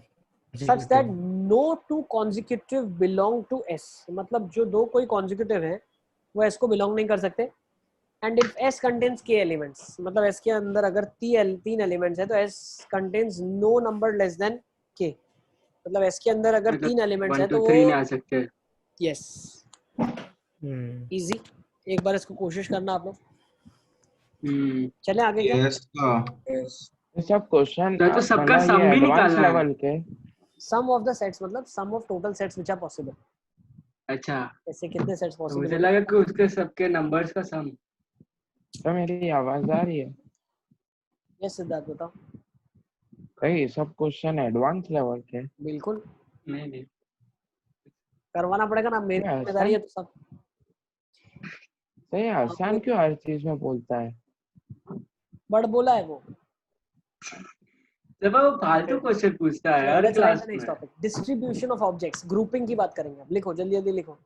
Such that no two consecutive belong to S, मतलब जो दो कोई consecutive है वो S को belong नहीं कर सकते। And if S contains k elements, मतलब S के अंदर अगर तीन elements है तो S contains no number less than k, मतलब S के अंदर अगर मतलब 3 elements है 1 तो 2 वो 3 नहीं आ सकते। yes easy। एक बार इसको कोशिश करना आप लोग। चले आगे क्या? यस ये सब क्वेश्चन तो सबका मतलब सम ये भी एडवांस निकालना है। लेवल के। सम ऑफ द सेट्स मतलब sum of total sets which are possible. अच्छा, ऐसे कितने सेट्स तो पॉसिबल मुझे है? लगा कि उसके सबके नंबर्स का सम। तो मेरी आवाज आ रही है? यस सिद्धार्थ बताओ। ये सब क्वेश्चन एडवांस लेवल के। बिल्कुल नहीं करवाना पड़ेगा ना, मेरी जिम्मेदारी है तो सब। सही है, आसान क्यों हर चीज में बोलता है? बड़ बोला है वो। जब वो फालतू क्वेश्चन पूछता है हर लेट्स राइट क्लास द में। Next topic, distribution of objects. Grouping की बात करेंगे अब, लिखो जल्दी जल्दी लिखो।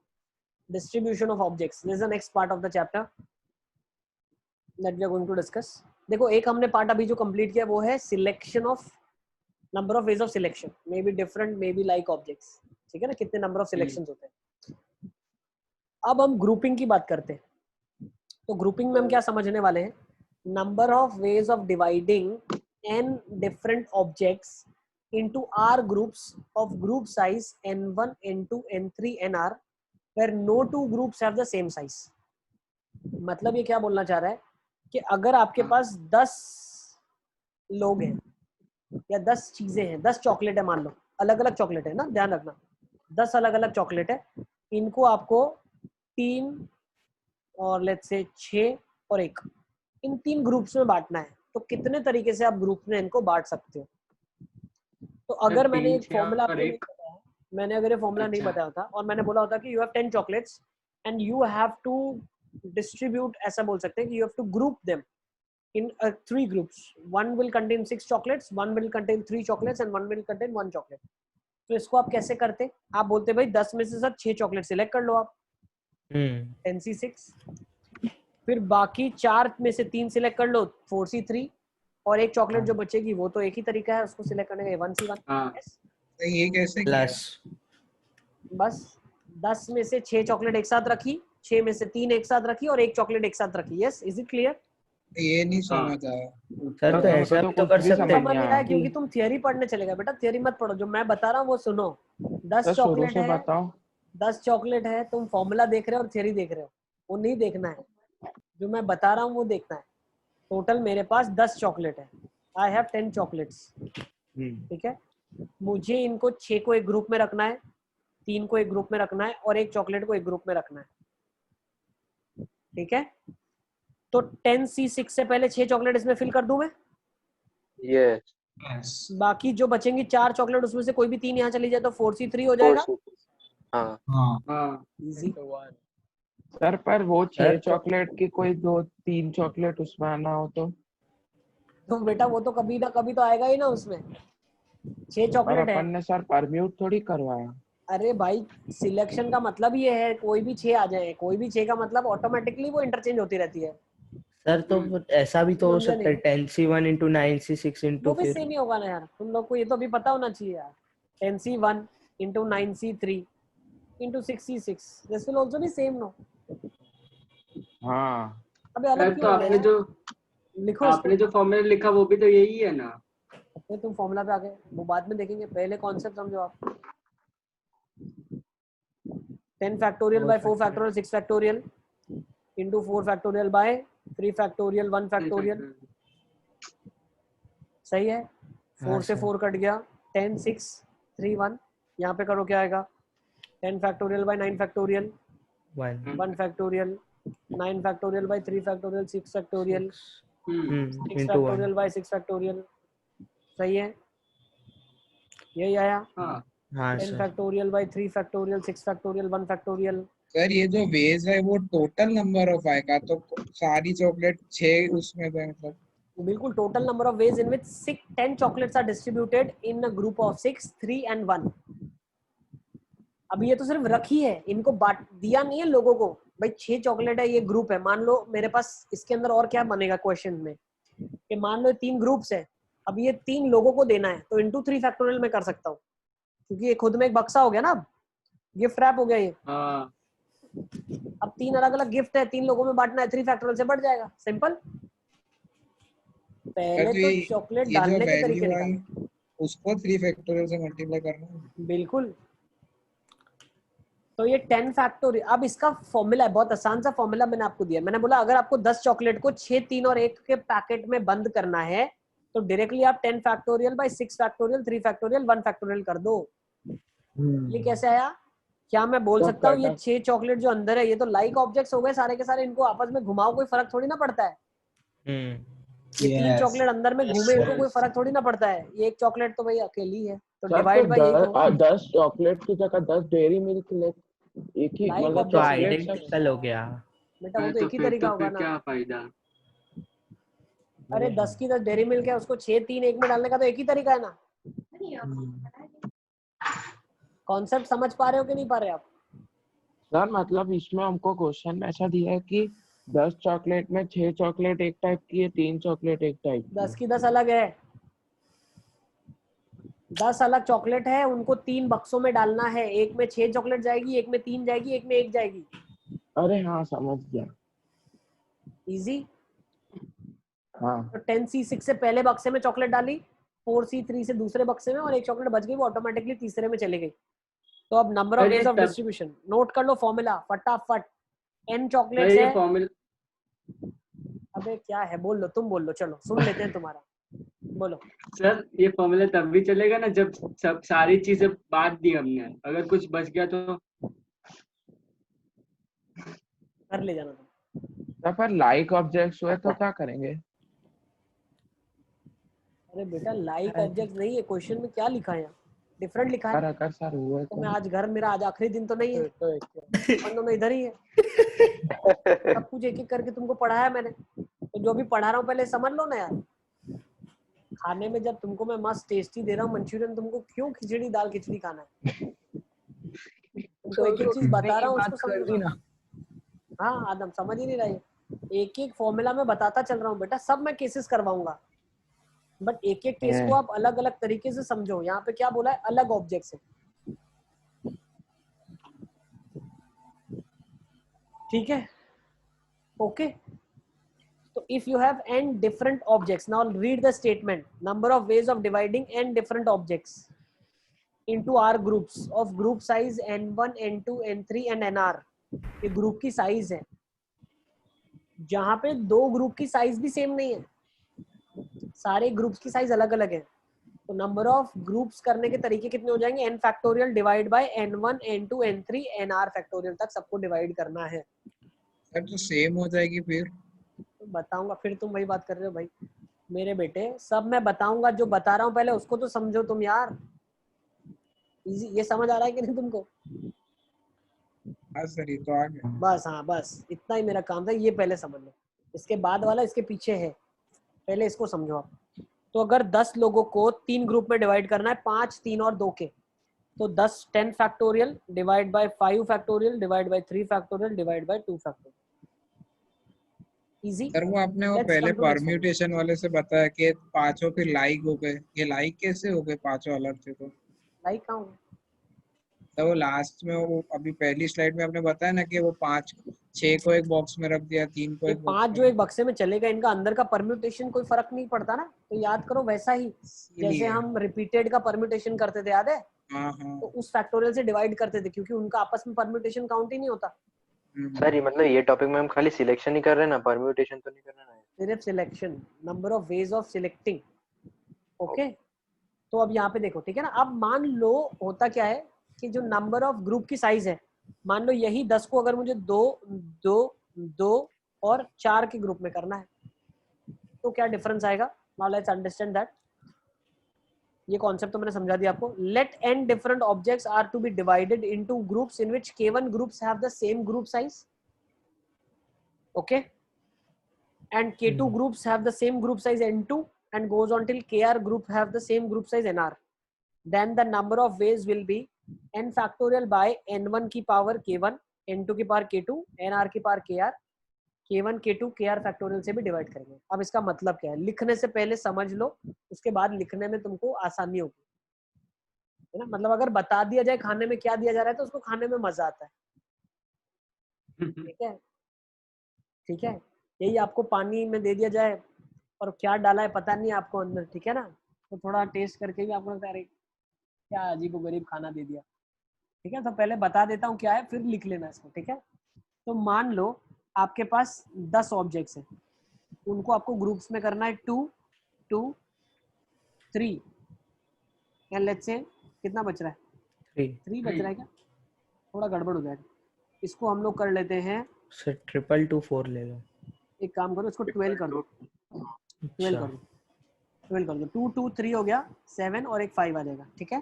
Distribution of objects, this is the next part of the chapter that we are going to discuss. देखो एक हमने पार्ट अभी जो कंप्लीट किया वो है selection of, number of ways of selection, may be different may be like objects, ठीक है ना, कितने नंबर ऑफ सिलेक्शंस होते हैं। अब हम ग्रुपिंग की बात करते हैं। तो ग्रुपिंग में हम क्या समझने वाले हैं, number of ways of dividing n different objects into r groups of group size n1 n2 n3 nr where no two groups have the same size। मतलब ये क्या बोलना चाह रहा है कि अगर आपके पास 10 लोग हैं या 10 चीजें हैं, 10 चॉकलेट है मान लो, अलग अलग चॉकलेट है ना, ध्यान रखना 10 अलग अलग चॉकलेट है, इनको आपको 3 और लेट्स से 6 और 1 इन 3 ग्रुप्स में बांटना है। तो कितने तरीके से आप ग्रुप में इनको बांट सकते हो? तो अगर मैंने एक फॉर्मूला आपको नहीं बताया, मैंने अगर ये फॉर्मूला नहीं बताया होता और मैंने बोला होता कि you have 10 chocolates and you have to distribute, ऐसा बोल सकते हैं कि you have to group them in 3 groups, one will contain 6 chocolates, one will contain 3 chocolates and one will contain 1 chocolate। तो इसको आप कैसे करते? आप बोलते भाई 10 में से सर 6 चॉकलेट सिलेक्ट कर लो आप, 10C6, फिर बाकी 4 में से 3 सिलेक्ट कर लो, 4C3, और एक चॉकलेट जो बचेगी वो तो एक ही तरीका है उसको सिलेक्ट करने का, 1C1। ये कैसे प्लस बस 10 में से 6 चॉकलेट एक साथ रखी, 6 में से 3 एक साथ रखी और 1 चॉकलेट एक साथ रखी। Yes, is it clear? ये नहीं समझ आया सर। तो ऐसा भी तो कर सकते हैं समझ नहीं आया क्योंकि तुम थियरी पढ़ने चले गए। बेटा थियरी मत पढ़ो, जो मैं बता रहा हूँ वो सुनो। 10 चॉकलेट है, 10 चॉकलेट है, तुम फॉर्मूला देख रहे हो और थियरी देख रहे हो, वो नहीं देखना है, जो मैं बता रहा हूँ वो देखना है। टोटल मेरे पास 10 चॉकलेट है, आई हैव 10 चॉकलेट्स, ठीक है। मुझे इनको 6 को एक ग्रुप में रखना है, 3 को एक ग्रुप में रखना है और 1 चॉकलेट को एक ग्रुप में रखना है, ठीक है। तो 10C6 से पहले 6 चॉकलेट इसमें फिल कर दूं मैं? यस बाकी जो बचेंगी 4 चॉकलेट उसमें से कोई भी 3 यहाँ चली जाए तो 4C3 हो जाएगा। हाँ इजी। सर पर वो 6 सर, चॉकलेट की कोई 2-3 चॉकलेट उसमें आना हो तो बेटा वो तो कभी ना कभी तो आएगा ही ना उसमें। 6 पर चॉकलेट है। अपन ने सर परम्यूट थोड़ी करवाया। अरे भाई सिलेक्शन का मतलब ये है कोई भी 6 आ जाए, कोई भी 6 का मतलब ऑटोमेटिकली वो इंटरचेंज होती रहती है। सर तो ऐसा भी तो हो समझे सकता है नहीं? 10C1 into 9C6 into वो भी फिर सेम ही होगा ना यार, तुम लोग को ये तो अभी पता होना चाहिए यार। 10C1 into 9C3 into 6C6 this will also be same no. हाँ अबे अलग सर क्यों तो हो गया आपने यार? जो लिखो आपने इसको। जो फॉर्मूला लिखा वो भी तो यही है ना। फिर तुम फॉर्मूला पे आ गए, वो बाद में देखेंगे, पहले कॉन्सेप्ट समझो आप। 10 factorial by 4 factorial 6 factorial into 4 factorial by 3 factorial 1 factorial। सही है। 4 से 4 कट गया, 10 6 3 1। यहाँ पे करो क्या आएगा? 10 factorial by 9 factorial 1 factorial 9 factorial by 3 factorial 6 factorial 6 into 1 factorial by 6 factorial। सही है, यही आया। हाँ 10 sir factorial by 3 factorial 6 factorial 1 factorial। Sir ये जो वेज है वो टोटल नंबर ऑफ आएगा, तो सारी चॉकलेट 6 उसमें तो मतलब बिल्कुल total number of ways in which 10 chocolates are distributed in a group of 6 3 and 1। अब ये तो सिर्फ रखी है, इनको बांट दिया नहीं है लोगों को। भाई 6 चॉकलेट है, ये ग्रुप है, मान लो मेरे पास इसके अंदर और क्या बनेगा क्वेश्चन में कि मान लो 3 ग्रुप्स है, अब ये 3 लोगों को देना है तो इंटू 3 फैक्टोरियल में कर सकता हूँ, क्योंकि ये खुद में एक बक्सा हो गया ना, अब गिफ्ट रैप हो गया ये। अब 3 अलग अलग गिफ्ट है, 3 लोगों में बांटना है, 3 फैक्टोरियल से बढ़ जाएगा, सिंपल। पहले तो चॉकलेट ये जो डालने के तरीके वैल्यू आई निकाले, उसको 3 फैक्टोरियल से मल्टीप्लाई करना है। बिल्कुल। तो ये 10 फैक्टोरियल, अब इसका फॉर्मूला है, बहुत आसान सा फॉर्मूला मैंने आपको दिया। मैंने बोला अगर आपको 10 चॉकलेट को 6 3 और 1 के पैकेट में बंद करना है तो डायरेक्टली आप 10 factorial by 6 factorial 3 factorial 1 factorial कर दो। ये कैसे आया? क्या मैं बोल तो सकता हूँ ये 6 चॉकलेट जो अंदर है ये तो लाइक ऑब्जेक्ट्स हो गए सारे के सारे, इनको आपस में घुमाओ कोई फर्क थोड़ी ना पड़ता है। ये 3 चॉकलेट अंदर में घूमे इनको कोई फर्क थोड़ी ना पड़ता है, ये एक चॉकलेट तो भाई अकेली है, तो डिवाइड बाय यही तो होगा। 10 चॉकलेट की जगह 10 डेयरी मिल्क ले, एक ही लाइक मतलब तो ऑब्जेक्ट आइडेंटिकल हो गया बेटा, वो तो एक ही तरीका होगा ना। क्या फायदा? अरे 10 की 10 डेयरी मिल्क है, उसको 6 3 1 में डालने का तो एक ही तरीका है ना। कॉन्सेप्ट समझ पा रहे हो कि नहीं पा रहे आप? सर मतलब इसमें हमको क्वेश्चन में ऐसा दिया है कि 10 चॉकलेट में 6 चॉकलेट एक टाइप की है, 3 चॉकलेट एक टाइप की 10 की 10 अलग है, 10 अलग चॉकलेट है, उनको 3 बक्सों में डालना है, एक में 6 चॉकलेट जाएगी, एक में 3 जाएगी, एक में 1 जाएगी। अरे हाँ समझ गया। इजी। हाँ तो 10C6 से पहले बक्से में चॉकलेट डाली, 4C3 से दूसरे बक्से में, और एक चॉकलेट बच गई, वो ऑटोमेटिकली तीसरे में चली गई। तो अब number of ways of distribution note कर लो, फॉर्मूला फटाफट। n चॉकलेट्स है। अबे क्या है, बोल लो, तुम बोल लो, चलो सुन लेते हैं तुम्हारा, बोलो। सर ये फॉर्मूला तब भी चलेगा ना जब सब सारी चीजें बांट दी हमने, अगर कुछ बच गया तो कर ले जाना तुम। पर लाइक ऑब्जेक्ट्स हुए तो क्या करेंगे? अरे बेटा लाइक ऑब्जेक्ट नहीं है, क्वेश्चन में क्या लिखा है यहाँ? डिफरेंट लिखा है। अगर सर हुए तो मैं आज घर, मेरा आज आखिरी दिन तो नहीं है, अपन दोनों इधर ही है। सब कुछ एक एक करके तुमको पढ़ाया मैंने, तो जो भी पढ़ा रहा हूँ पहले समझ लो ना यार। खाने में जब तुमको मैं मस्त टेस्टी दे रहा हूँ मंचूरियन, तुमको क्यों खिचड़ी दाल खिचड़ी खाना है? तुमको एक एक चीज बता रहा हूँ उसको समझो। हाँ आदम समझ ही नहीं रहा है, एक एक फॉर्मूला में बताता चल रहा हूँ बेटा, सब मैं केसेस करवाऊंगा, बट एक एक केस को आप अलग अलग तरीके से समझो। यहाँ पे क्या बोला है, अलग ऑब्जेक्ट्स है, ठीक है? ओके, तो if you have n different objects, now read the statement, number of ways of dividing n different objects into r groups of group size n1 n2 n3 and nr। ये group की size है, जहां पे दो group की size भी same नहीं है, सारे ग्रुप्स की साइज अलग अलग है। तो नंबर ऑफ ग्रुप्स करने के तरीके कितने हो जाएंगे, n factorial divide by n1 n2 n3 nr factorial तक सबको डिवाइड करना है। सर तो सेम हो जाएगी फिर? तो बताऊंगा, फिर तुम वही बात कर रहे हो भाई मेरे बेटे, सब मैं बताऊंगा, जो बता रहा हूँ पहले उसको तो समझो तुम यार। इजी, ये समझ आ रहा है कि नहीं तुमको? हाँ सर ये तो आ गया। बस हाँ, बस इतना ही मेरा काम था, ये पहले समझ लो, इसके बाद वाला इसके पीछे है, पहले इसको समझो आप। तो अगर 10 लोगों को 3 ग्रुप में डिवाइड करना है, 5, 3 और 2 के, तो 10 factorial divide by 5 factorial divide by 3 factorial divide by 2 factorial. Easy. Sir वो आपने वो पहले परम्यूटेशन वाले से बताया कि पांचों फिर लाइक हो गए, ये लाइक कैसे हो गए? पांचों अलग थे तो लाइक कहाँ हो? तो वो लास्ट में वो अभी पहली स्लाइड में आपने बताया ना कि वो 5 6 को एक बॉक्स में रख दिया, 3 को एक बॉक्स 5 जो एक बक्से में चलेगा, इनका अंदर का परम्यूटेशन कोई फर्क नहीं पड़ता ना, तो याद करो वैसा ही जैसे हम रिपीटेड का परम्यूटेशन करते थे, याद है? तो उस फैक्टोरियल से डिवाइड करते थे क्योंकि उनका आपस में परम्यूटेशन काउंट ही नहीं होता। सर ये मतलब ये टॉपिक में हम खाली सिलेक्शन ही कर रहे हैं ना, परम्यूटेशन तो नहीं कर रहे ना? सिर्फ selection, number of ways of selecting. Okay, तो अब यहाँ पे देखो, ठीक है ना। अब मान लो होता क्या है कि जो नंबर ऑफ ग्रुप की साइज है, मान लो यही 10 को अगर मुझे 2 2 2 और 4 के ग्रुप में करना है, तो क्या डिफरेंस आएगा? Now let's understand that. ये कॉन्सेप्ट तो मैंने समझा दिया आपको। Let n different objects are to be divided into groups in which k1 groups have the same group size, okay, and k2 groups have the same group size n2 and goes on till kr group have the same group size nr. Then the number of ways will be n factorial by n1 की power k1, n2 की power k2, nr की power kr, k1 k2 kr factorial से भी divide करेंगे। अब इसका मतलब क्या है, लिखने से पहले समझ लो, उसके बाद लिखने में तुमको आसानी होगी, है ना। मतलब अगर बता दिया जाए खाने में क्या दिया जा रहा है तो उसको खाने में मजा आता है, ठीक है, ठीक है। यही आपको पानी में दे दिया जाए और क्या डाला है पता नहीं आपको अंदर, ठीक है ना, तो थोड़ा टेस्ट करके भी आपको लगता है क्या अजीब गरीब खाना दे दिया, ठीक है। तो पहले बता देता हूँ क्या है, फिर लिख लेना इसको, ठीक है। तो मान लो आपके पास 10 ऑब्जेक्ट्स हैं, उनको आपको ग्रुप्स में करना है 2 2 3, या लेट्स से कितना बच रहा है? 3 बच रहा है क्या? थोड़ा गड़बड़ हो जाएगा, इसको हम लोग कर लेते हैं सर 222 लेगा। एक काम करो, इसको 12 कर दो, 12 कर दो, 12 कर दो, 2 2 3 हो गया, 7 और एक 5 आ जाएगा, ठीक है।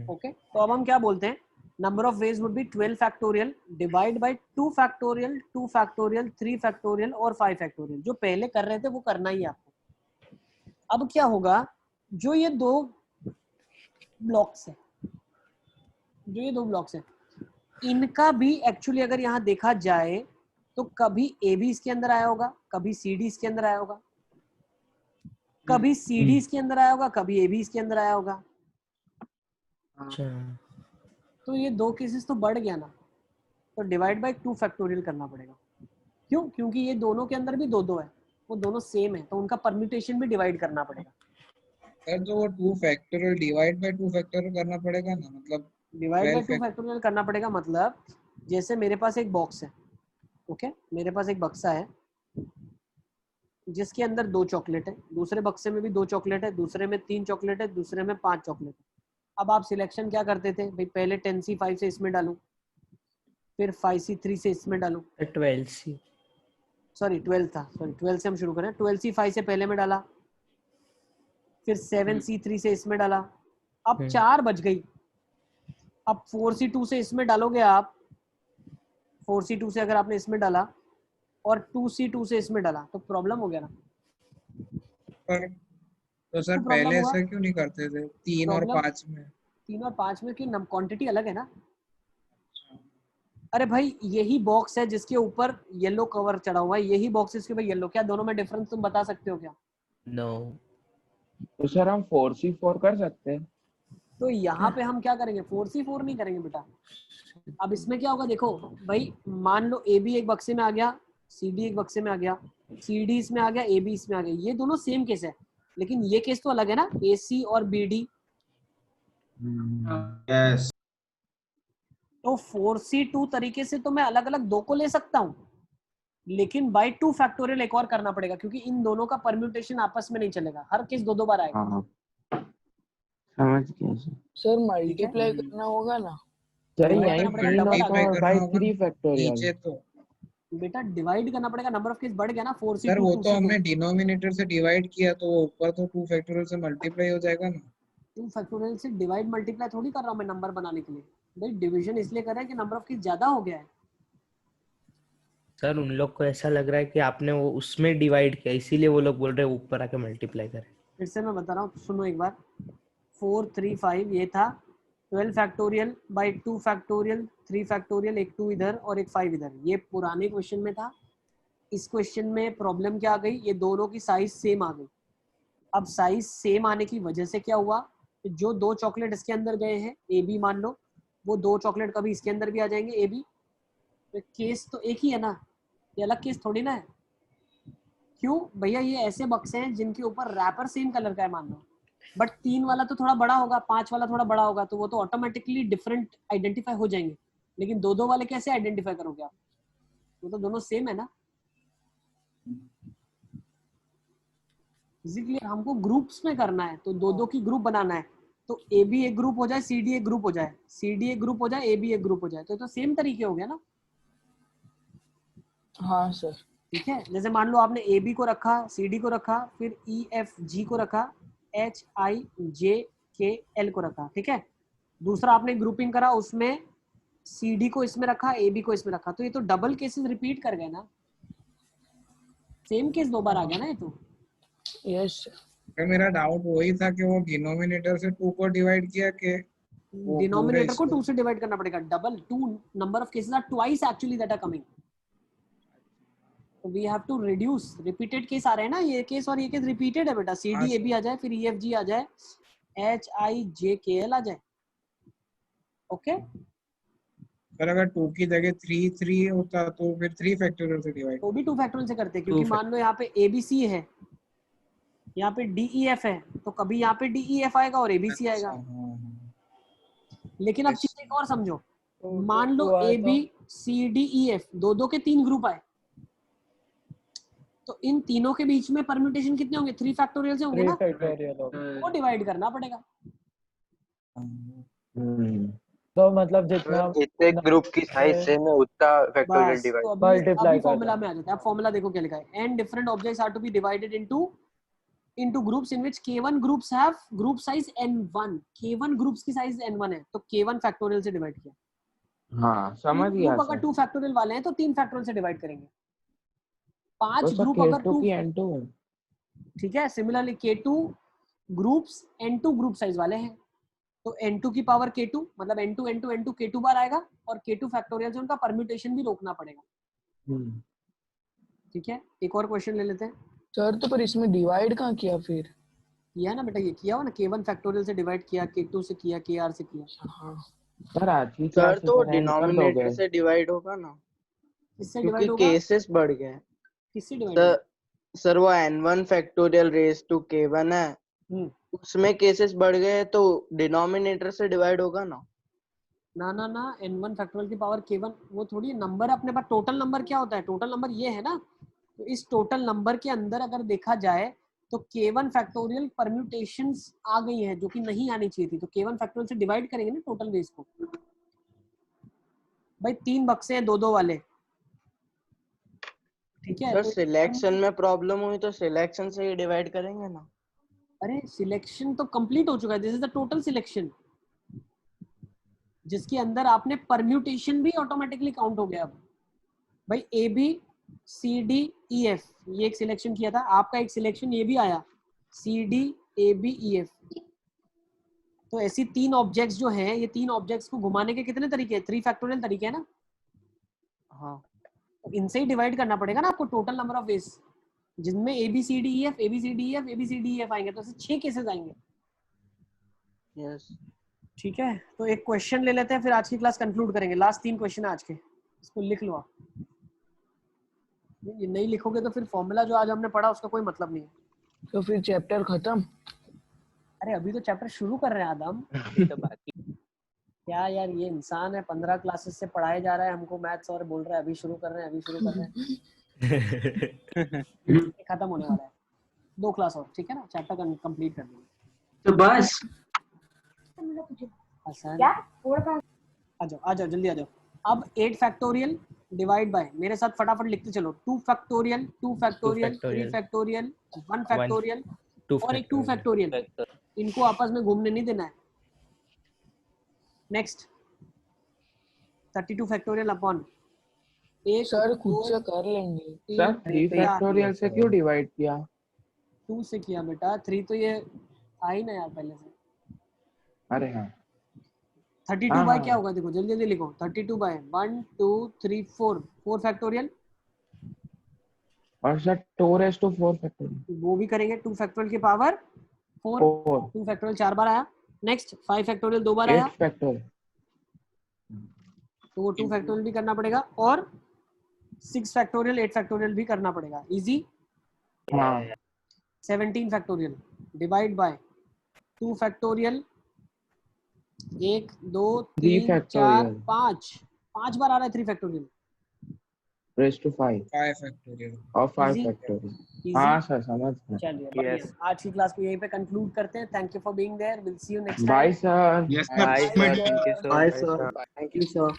ओके, तो अब हम क्या बोलते हैं, number of veg would be 12 factorial divide by 2 factorial 2 factorial 3 factorial और 5 फैक्टोरियल। जो पहले कर रहे थे वो करना ही आपको। अब क्या होगा, जो ये दो ब्लॉक्स है, जो ये दो ब्लॉक्स है, इनका भी एक्चुअली अगर यहाँ देखा जाए तो कभी ए भी इसके अंदर आया होगा, कभी सी डी इसके अंदर आया होगा, कभी सी डी इसके अंदर आया होगा, कभी ए भी इसके अंदर आया होगा। तो ये दो केसेस तो बढ़ गया ना, तो डिवाइड बाय 2 फैक्टोरियल करना पड़ेगा। क्यों? क्योंकि ये दोनों के अंदर भी 2 2 है, वो दोनों सेम है, तो उनका परम्यूटेशन भी डिवाइड करना पड़ेगा। सर तो वो 2 फैक्टोरियल डिवाइड बाय 2 फैक्टोरियल करना पड़ेगा ना, मतलब डिवाइड बाय 2 फैक्टोरियल करना पड़ेगा। मतलब जैसे मेरे पास एक बॉक्स है, ओके, मेरे पास एक बक्सा है जिसके अंदर 2 चॉकलेट है, दूसरे बक्से में भी 2 चॉकलेट है, दूसरे में 3 चॉकलेट है, दूसरे में 5 चॉकलेट है। अब आप सिलेक्शन क्या करते थे भाई, पहले 10C5 से इसमें डालूं, फिर 5C3 से इसमें डालूं, 12C, सॉरी 12 था, सॉरी 12 से हम शुरू करें, 12C5 से पहले में डाला, फिर 7C3 से इसमें डाला, अब 4 बच गई। अब 4C2 से इसमें डालोगे आप, 4C2 से अगर आपने इसमें डाला और 2C2 से इसमें डाला तो प्रॉब्लम हो गया ना। तो सर पहले ऐसा क्यों नहीं करते थे 3 और 5 में? 3 और 5 में क्यों, क्वांटिटी अलग है ना। अरे भाई यही बॉक्स है जिसके ऊपर येलो कवर चढ़ा हुआ है, यही बॉक्स इसके ऊपर येलो, क्या दोनों में डिफरेंस तुम बता सकते हो क्या? नो। तो सर हम 4C4 कर सकते हैं। तो यहाँ पे हम क्या करेंगे, 4C4 नहीं करेंगे बेटा। अब इसमें क्या होगा देखो भाई, मान लो ए बी एक बक्से में आ गया, सी डी एक बक्से में आ गया, सी डी इसमें आ गया, ए बी इसमें आ गया, ये दोनों सेम केस है, लेकिन ये केस तो अलग है ना, ए सी और बी डी। यस। तो 4C2 तरीके से तो मैं अलग अलग 2 को ले सकता हूँ, लेकिन बाय 2 फैक्टोरियल एक और करना पड़ेगा, क्योंकि इन दोनों का परम्यूटेशन आपस में नहीं चलेगा, हर केस 2 2 बार आएगा। समझ गया सर मल्टीप्लाई करना होगा ना, सर यहीं 3 और बाय 3 फैक्टोरियल। नीचे तो बेटा डिवाइड करना पड़ेगा, नंबर ऑफ केस बढ़ गया ना 4 से 2 सर वो 2 तो से 2 हमने डिनोमिनेटर से डिवाइड किया तो वो ऊपर तो 2 फैक्टोरियल से मल्टीप्लाई हो जाएगा ना। 2 फैक्टोरियल से डिवाइड मल्टीप्लाई थोड़ी कर रहा हूँ मैं नंबर बनाने के लिए भाई, डिवीजन इसलिए कर रहा है कि नंबर ऑफ केस ज्यादा हो गया है। सर उन लोग को ऐसा लग रहा है कि आपने वो उसमें डिवाइड किया, इसीलिए वो लोग बोल रहे हैं ऊपर आके मल्टीप्लाई करें। फिर से मैं बता रहा हूँ, सुनो एक बार। 4 3 5 ये था, 12 फैक्टोरियल बाई 2 फैक्टोरियल, 3 फैक्टोरियल, एक 2 इधर और एक 5 इधर, ये पुराने क्वेश्चन में था। इस क्वेश्चन में प्रॉब्लम क्या आ गई, ये दोनों की साइज सेम आ गई। अब साइज सेम आने की वजह से क्या हुआ, जो 2 चॉकलेट इसके अंदर गए हैं ए बी मान लो, वो 2 चॉकलेट कभी इसके अंदर भी आ जाएंगे ए बी, तो केस तो एक ही है ना, ये अलग केस थोड़ी ना है। क्यों भैया, ये ऐसे बक्से हैं जिनके ऊपर रैपर सेम कलर का है मान लो, बट 3 वाला तो थोड़ा बड़ा होगा, 5 वाला थोड़ा बड़ा होगा, तो वो तो ऑटोमेटिकली डिफरेंट आइडेंटिफाई हो जाएंगे। लेकिन 2 वाले कैसे आइडेंटिफाई करोगे आप, वो तो दोनों सेम है ना। इसीलिए हमको ग्रुप्स में करना है, तो 2 की ग्रुप बनाना है, तो ए बी एक ग्रुप हो जाए, सी डी एक ग्रुप हो जाए, सी डी एक ग्रुप हो जाए, ए बी एक ग्रुप हो जाए, तो सेम तरीके हो गया ना। हाँ सर। ठीक है, जैसे मान लो आपने ए बी को रखा, सी डी को रखा, फिर ई एफ जी को रखा, एच आई जे के एल को रखा, ठीक है। दूसरा आपने ग्रुपिंग करा, उसमें सी डी को इसमें रखा, ए बी को इसमें रखा, तो ये तो डबल केसेस रिपीट कर गए ना, सेम केस 2 बार आ गया ना ये तो। यस सर मेरा डाउट वही था कि वो डिनोमिनेटर से 2 को डिवाइड किया कि डिनोमिनेटर को 2 से डिवाइड करना पड़ेगा, double 2 number of cases are twice actually that are coming, तो we have to reduce. Repeated case आ रहे हैं ना, ये केस और ये केस रिपीटेड है बेटा, सी डी ए बी आ जाए, फिर ई एफ जी आ जाए, एच आई जे के एल आ जाए। ओके सर अगर 2 की जगह 3 3 होता तो फिर 3 फैक्टोरियल से डिवाइड, तो भी 2 फैक्टोरियल से करते, क्योंकि मान लो यहाँ पे ए बी सी है, यहाँ पे डी ई एफ है, तो कभी यहाँ पे डी ई एफ आएगा और ए बी सी आएगा। लेकिन अब चीज एक और समझो, मान लो A B C D E F 2 के 3 ग्रुप आए, तो इन तीनों के बीच में परम्यूटेशन कितने होंगे, 3 फैक्टोरियल से होंगे ना, वो डिवाइड करना पड़ेगा। तो मतलब जितना जितने ग्रुप की साइज सेम है उतना फैक्टोरियल डिवाइड मल्टीप्लाई कर फॉर्मूला में आ जाता है। अब फॉर्मूला देखो क्या लिखा है, n different objects are to be divided into groups in which k1 groups have group size n1, k1 groups की साइज n1 है, तो k1 फैक्टोरियल से डिवाइड किया। हाँ समझ गया ग्रुप अगर 2 फैक्टोरियल वाले हैं तो 3 फैक्टोरियल से डिवाइड करेंगे। 5 ग्रुप अगर 2 की n2, ठीक है, similarly k2 groups n2 group size वाले हैं, तो n2 की पावर k2 मतलब n2 n2 n2 k2 बार आएगा, और k2 फैक्टोरियल से उनका परम्यूटेशन भी रोकना पड़ेगा। ठीक है, एक और क्वेश्चन ले लेते हैं सर। तो पर इसमें डिवाइड कहाँ किया फिर? किया ना बेटा, ये किया हो ना, k1 फैक्टोरियल से डिवाइड किया, k2 से किया, kr से किया। हाँ सर आज की सर क्लास तो डिनोमिनेटर से डिवाइड होगा ना, किससे क्योंकि डिवाइड होगा, केसेस बढ़ गए। किससे डिवाइड होगा? सर वो n1 factorial raise to k1 है, उसमें केसेस बढ़ गए तो डिनोमिनेटर से डिवाइड होगा ना। ना ना ना, n1 फैक्टोरियल की पावर k1, वो थोड़ी नंबर अपने पास। टोटल नंबर क्या होता है, टोटल नंबर ये है ना, तो इस टोटल नंबर के अंदर अगर देखा जाए तो k1 फैक्टोरियल परम्यूटेशंस आ गई है जो कि नहीं आनी चाहिए थी, तो k1 फैक्टोरियल से डिवाइड करेंगे ना टोटल रेस को। भाई 3 बक्से हैं 2 वाले, ठीक है। सर तो सिलेक्शन में प्रॉब्लम हुई तो सिलेक्शन से ही डिवाइड करेंगे ना। अरे सिलेक्शन तो कंप्लीट हो चुका है, this is the total selection, जिसके अंदर आपने परम्यूटेशन भी ऑटोमेटिकली काउंट हो गया। अब भाई A B C D E F, ये एक सिलेक्शन किया था आपका, एक सिलेक्शन ये भी आया C D A B E F. तो ऐसी 3 ऑब्जेक्ट्स जो हैं, ये 3 ऑब्जेक्ट्स को घुमाने के कितने तरीके हैं, 3 फैक्टोरियल तरीके हैं ना। हाँ, तो इनसे ही डिवाइड करना पड़ेगा ना आपको टोटल नंबर ऑफ वेज, जिनमें A B C D E F, A B C D E F, A B C D E F आएंगे, तो ऐसे 6 केसेस आएंगे। यस ठीक है, तो एक क्वेश्चन ले लेते हैं, फिर आज की क्लास कंक्लूड करेंगे। लास्ट 3 क्वेश्चन है आज के, इसको लिख लो आप। ये नहीं लिखोगे तो फिर फॉर्मूला जो आज हमने पढ़ा उसका कोई मतलब नहीं है। तो फिर चैप्टर खत्म? अरे अभी तो चैप्टर शुरू कर रहे हैं आदम। तो बाकी क्या यार, ये इंसान है, 15 क्लासेस से पढ़ाए जा रहा है हमको मैथ्स, और बोल रहा है अभी शुरू कर रहे हैं, अभी शुरू कर रहे हैं। खत्म होने वाला है, 2 क्लास और, ठीक है ना, चैप्टर कंप्लीट कर देंगे। तो बस आ जाओ जल्दी आ जाओ। अब 8 फैक्टोरियल डिवाइड बाय, मेरे साथ फटाफट लिखते चलो, 2 फैक्टोरियल, 2 फैक्टोरियल, 3 फैक्टोरियल, 1 फैक्टोरियल और एक 2 फैक्टोरियल, इनको आपस में घूमने नहीं देना है। नेक्स्ट 32 फैक्टोरियल अपॉन एक सर खुद से कर लेंगे सर 3 फैक्टोरियल से क्यों डिवाइड किया? 2 से किया बेटा, 3 तो ये आ ही ना यार पहले से। अरे हाँ 32 बाय क्या होगा देखो, जल्दी जल्दी लिखो, 32 बाय 1 2 3 4, 4 फैक्टोरियल और सर 2 फैक्टोरियल वो भी करेंगे, 2 फैक्टोरियल की पावर 4, 2 फैक्टोरियल 4 बार आया। नेक्स्ट 5 फैक्टोरियल 2 बार आया, 8 फैक्टोरियल तो वो 2 फैक्टोरियल भी करना पड़ेगा और 6 फैक्टोरियल 8 फैक्टोरियल भी करना पड़ेगा। इजी। हाँ 17 फैक्टोरियल डिवाइड बाय 2 फैक्टोरियल 1 2 3 4 5 बार आ रहा है 3 फैक्टोरियल रेज़ टू 5 फैक्टोरियल और 5 फैक्टोरियल। हाँ सर समझ गया। चलिए बढ़िया, आज की क्लास को यहीं पे कंक्लूड करते हैं। Thank you for being there, will see you next bye time. Sir. Bye sir, thank you sir. Bye, sir. Thank you, sir.